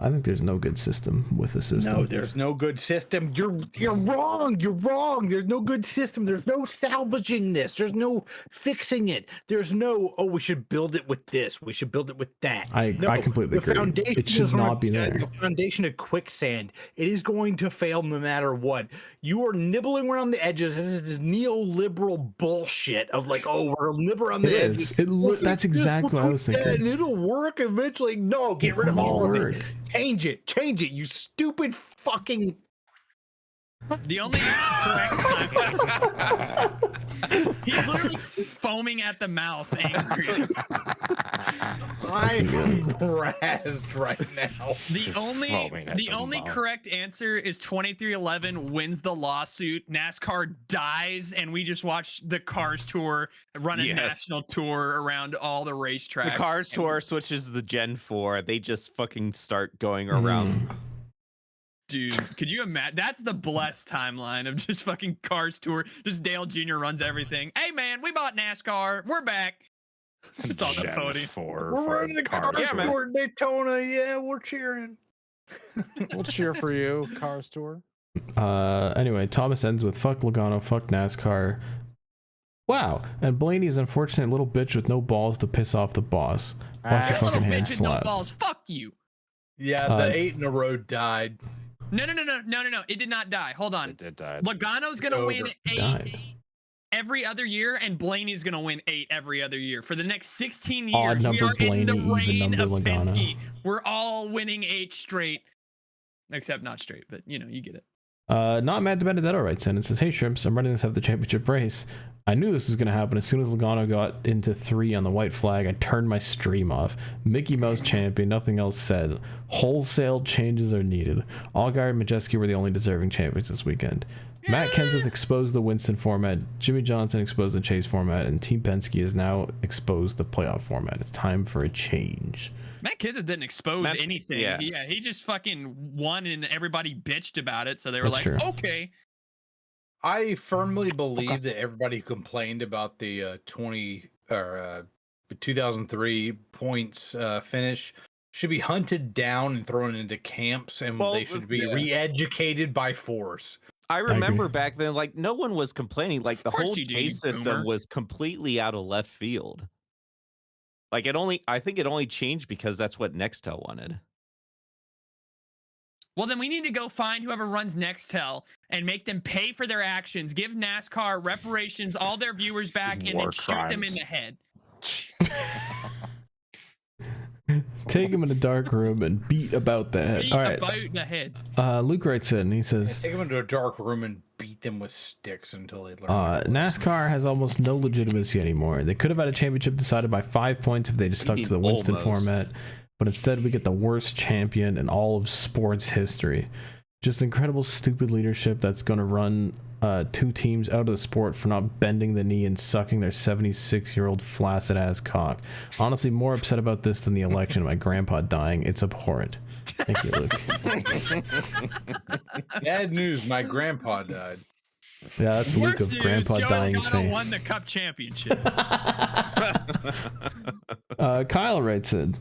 I think there's no good system with the system. No, there's no good system. You're wrong. You're wrong. There's no good system. There's no salvaging this. There's no fixing it. There's no, oh, we should build it with this. We should build it with that. I completely agree. It should not be there. The foundation of quicksand. It is going to fail no matter what. You are nibbling around the edges. This is neoliberal bullshit of like, oh, we're liberal on the edges. That's exactly what I was thinking. And it'll work eventually. No, get rid of all of it. Change it, you stupid fucking. The only correct time. He's literally foaming at the mouth, angry. I'm razzed right now. The only correct answer is 2311 wins the lawsuit. NASCAR dies, and we just watch the Cars Tour run a national tour around all the racetracks. The Cars Tour switches to the Gen 4. They just fucking start going around. Dude, could you imagine? That's the blessed timeline of just fucking Cars Tour. Just Dale Jr. runs everything. Hey, man, we bought NASCAR. We're back. Just on the podium. We're running the Cars Tour in Daytona. Yeah, we're cheering. We'll cheer for you, Cars Tour. Anyway, Thomas ends with fuck Logano, fuck NASCAR. Wow, and Blaney's unfortunate little bitch with no balls to piss off the boss. Watch your fucking hand slap. No balls. Fuck you. Yeah, the 8 in a row died. No. It did not die. Hold on. It did die. Logano's going to win 8 every other year, and Blaney's going to win 8 every other year. For the next 16 years, odd number we are Blaney, in the even reign number of Logano. Penske. We're all winning 8 straight. Except not straight, but you know, you get it. Not Matt DiBenedetto writes in and says, hey Shrimps, I'm running this at the championship race. I knew this was going to happen. As soon as Logano got into 3 on the white flag, I turned my stream off. Mickey Mouse champion, nothing else said. Wholesale changes are needed. Allgaier and Majeski were the only deserving champions this weekend. Matt Kenseth exposed the Winston format, Jimmy Johnson exposed the Chase format, and Team Penske has now exposed the playoff format. It's time for a change. Matt Kenseth didn't expose anything. Yeah, he just fucking won and everybody bitched about it. So they were okay. I firmly believe that everybody who complained about the 2003 points finish should be hunted down and thrown into camps, and they should be re-educated by force. I remember back then, like, no one was complaining. Like, the whole chase system was completely out of left field. Like, I think it only changed because that's what Nextel wanted. Well, then we need to go find whoever runs Nextel and make them pay for their actions, give NASCAR reparations, all their viewers back, and then shoot them in the head. Take him in a dark room and beat about the head. All right. About the head. Luke writes in, he says, take him into a dark room and beat them with sticks until they learn. NASCAR has almost no legitimacy anymore. They could have had a championship decided by 5 points if they just stuck to the Winston format, but instead we get the worst champion in all of sports history. Just incredible stupid leadership that's going to run 2 teams out of the sport for not bending the knee and sucking their 76-year-old flaccid ass cock. Honestly, more upset about this than the election of my grandpa dying. It's abhorrent. Thank you, Luke. Bad news, my grandpa died. Yeah, that's Luke of grandpa dying fame. Won the cup championship. Kyle writes in.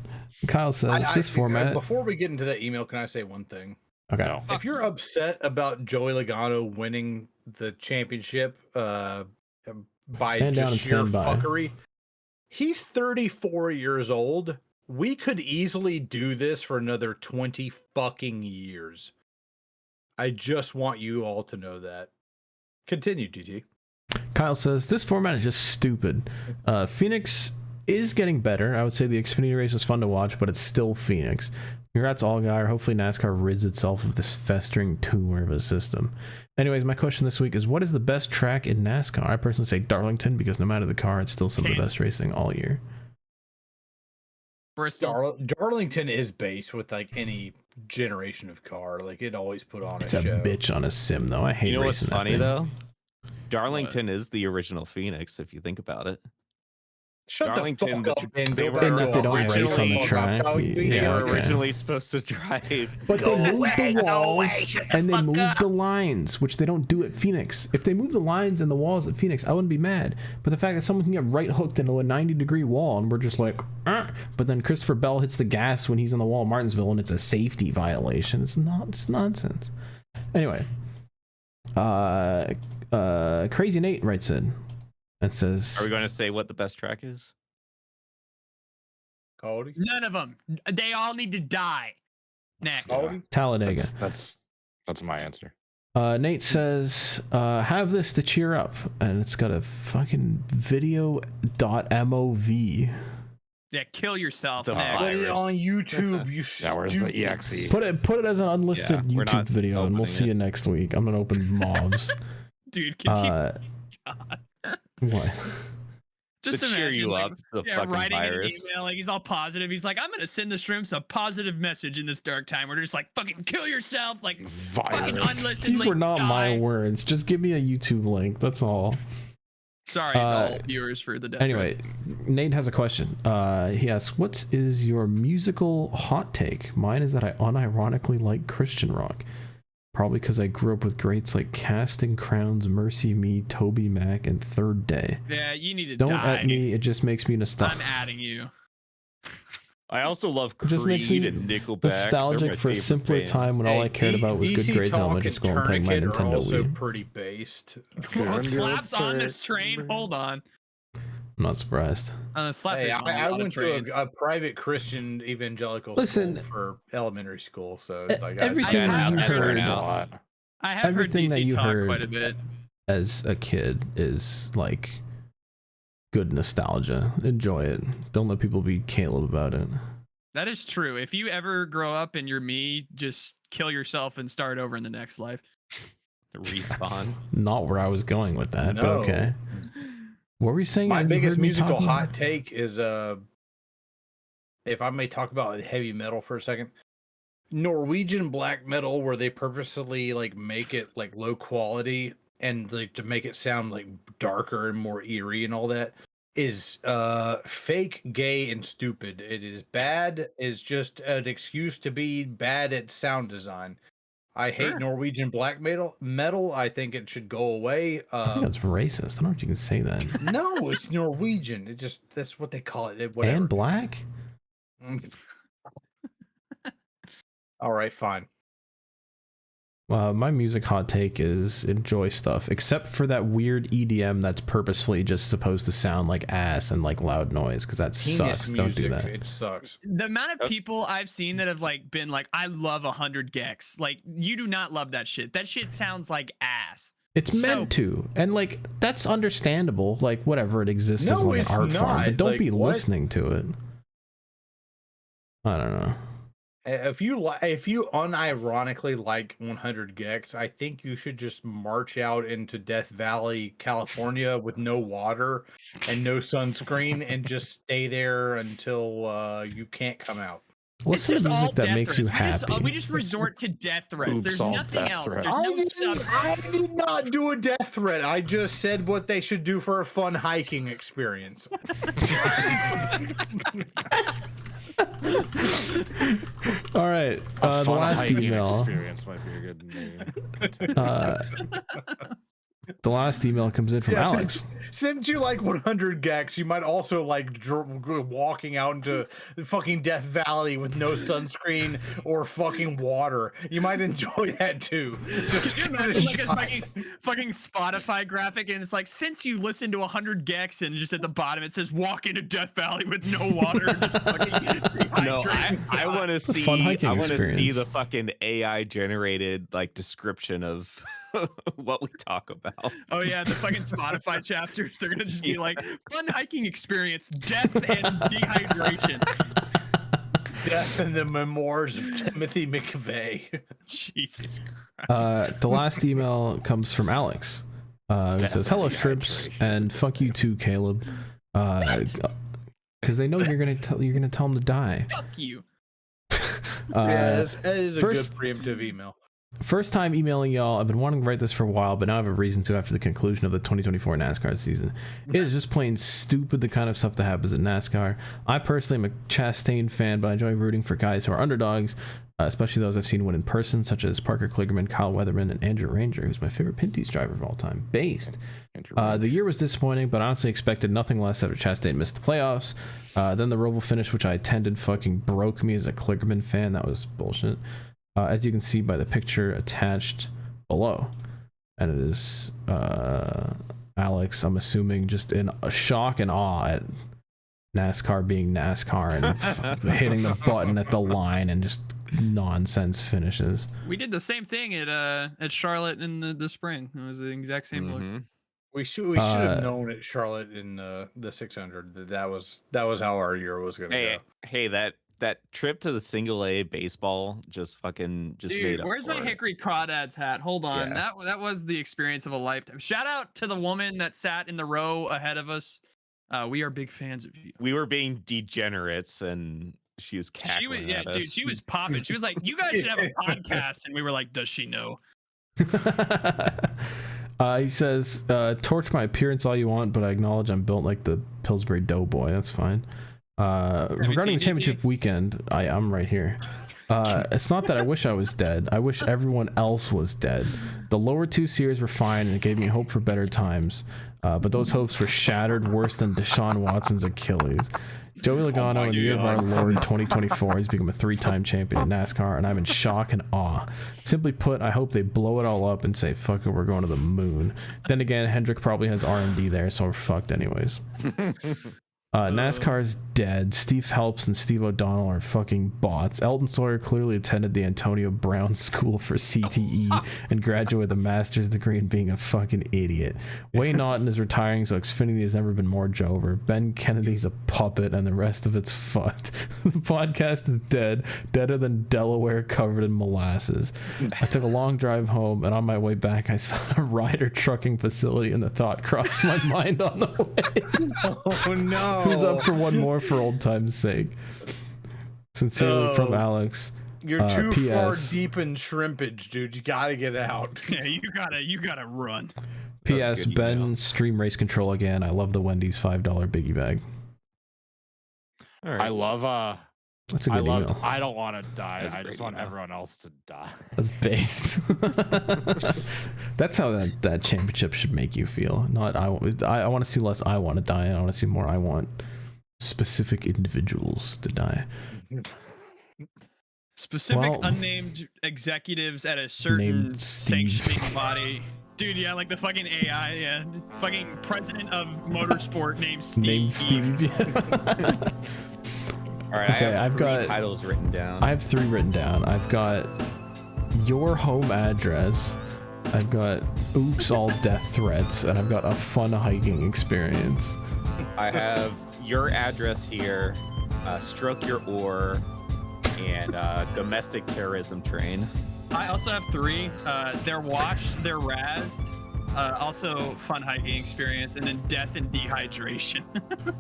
Kyle says, this format... Before we get into that email, can I say one thing? Okay. If you're upset about Joey Logano winning the championship by just sheer fuckery, he's 34 years old. We could easily do this for another 20 fucking years. I just want you all to know that. Continue, GT. Kyle says, this format is just stupid. Phoenix is getting better. I would say the Xfinity race was fun to watch, but it's still Phoenix. Congrats, Allgaier. Hopefully NASCAR rids itself of this festering tumor of a system. Anyways, my question this week is, what is the best track in NASCAR? I personally say Darlington, because no matter the car, it's still some of the best racing all year. Darlington is based with like any generation of car. Like, it always put on it's a show. Bitch on a sim, though. I hate racing. You know what's funny, thing. though? Darlington is the original Phoenix, if you think about it. Shut Darlington, the fuck up and go were back In to that they don't Ohio. race on the Fuck track. up. They Yeah, were okay. originally supposed to drive. But they moved the walls and they moved the lines, which they don't do at Phoenix. If they move the lines and the walls at Phoenix, I wouldn't be mad. But the fact that someone can get right hooked into a 90-degree wall and we're just like, but then Christopher Bell hits the gas when he's in the wall in Martinsville and it's a safety violation. It's nonsense. Anyway, Crazy Nate writes in and says, Are we going to say what the best track is? Cody? None of them. They all need to die. Next. Cody? Talladega. That's my answer. Nate says, have this to cheer up. And it's got a fucking video.mov. Yeah, kill yourself. The Next. Put it virus. on YouTube, you Yeah, where's the stupid- EXE? Put it as an unlisted Yeah, we're YouTube not video, and we'll opening see it. you next week. I'm gonna open mobs. Dude, can God. What? just to cheer imagine, you like, up, the yeah, fucking writing virus. an email, like he's all positive. He's like, I'm gonna send the Shrimps a positive message in this dark time. Where they're just like, fucking kill yourself, like fucking Virus. unlisted. These like, were not my die. words. Just give me a YouTube link. That's all. Sorry, all viewers for the death Anyway, threats. Nate has a question. He asks, "What is your musical hot take?" Mine is that I unironically like Christian rock. Probably because I grew up with greats like Casting Crowns, Mercy Me, Toby Mac, and Third Day. Yeah, you need to Don't die. at me. It just makes me nostalgic. I'm adding you. I also love It just makes me Creed and Nickelback. They're nostalgic my for a favorite simpler bands. time when all I Hey, cared about was good DC grades in Talk elementary and school and playing my Tourniquet are Nintendo also Wii. pretty based. Well, Slaps on this train. Hold on. I'm not surprised. Slap Hey, is on a I lot of went to trains. a private Christian evangelical Listen, school for elementary school, so like everything I that you have heard heard a lot. I have everything heard that DC you talk heard- quite a bit. as a kid is like good nostalgia. Enjoy it. Don't let people be Caleb about it. That is true. If you ever grow up and you're me, just kill yourself and start over in the next life. The Respawn. Not where I was going with that, but No. okay. What were you saying? My You biggest heard me musical talking hot about- take is if I may talk about heavy metal for a second. Norwegian black metal, where they purposely like make it like low quality and like to make it sound like darker and more eerie and all that, is fake, gay, and stupid. It is bad. It's just an excuse to be bad at sound design. I hate Sure. Norwegian black metal. I think it should go away. I think that's racist. I don't know if you can say that. No, it's Norwegian. It just that's what they call it. Whatever. And black? All right, fine. My music hot take is enjoy stuff, except for that weird EDM that's purposefully just supposed to sound like ass and like loud noise, because that Penis sucks. Don't do music, that. It sucks. The amount of people I've seen that have like been like, I love 100 gex. Like, you do not love that shit. That shit sounds like ass. It's So- meant to, and like that's understandable. Like whatever, it exists as No, like it's an art form, not. but don't Like, be what? listening to it. I don't know. If you unironically like 100 gex, I think you should just march out into Death Valley, California, with no water and no sunscreen, and just stay there until you can't come out. Listen it's to just all music that death makes you threats. happy. We just resort to death threats. Oops, There's all nothing death else. threats. There's no sub. I did not do a death threat. I just said what they should do for a fun hiking experience. All right, A the fun last hiking email. experience might be a good name. The last email comes in from Yeah, Alex. Since you like 100 gex, you might also like walking out into the fucking Death Valley with no sunscreen or fucking water. You might enjoy that too. Just Could you give it a imagine like a shot. fucking Spotify graphic, and it's like, since you listen to 100 gex, and just at the bottom it says walk into Death Valley with no water. Just fucking No, dehydrated. I want to see. fun hiking I want to see experience. the fucking AI generated like description of what we talk about. Oh yeah, the fucking Spotify chapters, they're gonna just be like, fun hiking experience, death and dehydration. Death and the Memoirs of Timothy McVeigh. Jesus Christ. The last email comes from Alex. Who says, "Hello, Shrimps, and fuck you too, Caleb." Because they know you're gonna tell them to die. Fuck you. Yeah, that is a first- good preemptive email. First time emailing y'all. I've been wanting to write this for a while, but now I have a reason to after the conclusion of the 2024 NASCAR season. It is just plain stupid, the kind of stuff that happens at NASCAR. I personally am a Chastain fan, but I enjoy rooting for guys who are underdogs, especially those I've seen win in person, such as Parker Kligerman, Kyle Weatherman, and Andrew Ranger, who's my favorite Pinty's driver of all time. Based. The year was disappointing, but I honestly expected nothing less after Chastain missed the playoffs. Then the Roval finish, which I attended, fucking broke me as a Kligerman fan. That was bullshit. As you can see by the picture attached below, and it is Alex, I'm assuming, just in a shock and awe at NASCAR being NASCAR and hitting the button at the line and just nonsense finishes. We did the same thing at Charlotte in the spring. It was the exact same look. We should have known at Charlotte in the 600 that was how our year was going to go. Hey, that trip to the single A baseball just Dude, made up where's my for it. Hickory Crawdads hat? Hold on. Yeah. That was the experience of a lifetime. Shout out to the woman that sat in the row ahead of us. We are big fans of you. We were being degenerates and she was cackling at us. Dude, she was popping. She was like, "You guys should have a podcast," and we were like, "Does she know?" He says, torch my appearance all you want, but I acknowledge I'm built like the Pillsbury Doughboy. That's fine. Regarding the championship weekend, I'm right here. It's not that I wish I was dead. I wish everyone else was dead. The lower two series were fine and it gave me hope for better times. But those hopes were shattered worse than Deshaun Watson's Achilles. Joey Logano in the year of our Lord 2024 has become a 3-time champion in NASCAR, and I'm in shock and awe. Simply put, I hope they blow it all up and say, fuck it, we're going to the moon. Then again, Hendrick probably has R&D there, so we're fucked anyways. NASCAR's dead. Steve Phelps and Steve O'Donnell are fucking bots. Elton Sawyer clearly attended the Antonio Brown School for CTE and graduated with a master's degree in being a fucking idiot. Wayne Naughton is retiring, so Xfinity has never been more Jover. Ben Kennedy's a puppet, and the rest of it's fucked. The podcast is dead, deader than Delaware covered in molasses. I took a long drive home, and on my way back, I saw a Ryder trucking facility, and the thought crossed my mind on the way. Oh no. Who's up for one more for old time's sake? Sincerely from Alex. You're too far PS. deep in shrimpage, dude. You gotta get out. Yeah, you gotta run. PS. Ben, stream race control again. I love the Wendy's $5 biggie bag. All right. I love That's a good email. I don't want to die. I just want everyone else to die. That's based. That's how that championship should make you feel. Not I want to see less I want to die. I want to see more I want specific individuals to die. Specific unnamed executives at a certain sanctioning body. Dude, yeah, like the fucking AI, yeah. Fucking president of motorsport named Steve. Named Steve, yeah. All right, okay, I've got 3 titles written down. I have 3 written down. I've got your home address. I've got oops all death threats, and I've got a fun hiking experience. I have your address here, stroke your oar, and domestic terrorism train. I also have 3. They're washed, they're razzed. Also fun hiking experience, and then death and dehydration.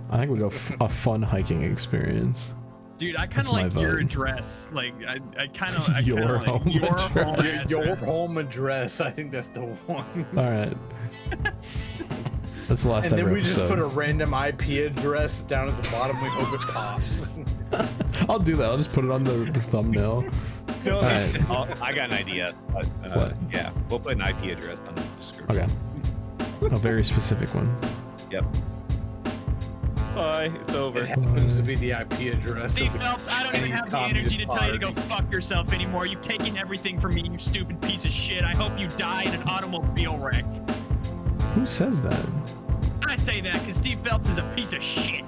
I think we go a fun hiking experience. Dude, I kind of like your address. Like, I kind of like your home address. Your home address. I think that's the one. All right. That's the last episode. And then we just put a random IP address down at the bottom. We hope it pops. I'll do that. I'll just put it on the thumbnail. All right. I got an idea. But, yeah, we'll put an IP address on the description. Okay. A very specific one. Yep. Bye. It's over. It happens to be the IP address. Steve Phelps, I don't even have the energy to tell you to go fuck yourself anymore. You've taken everything from me, you stupid piece of shit. I hope you die in an automobile wreck. Who says that? I say that because Steve Phelps is a piece of shit.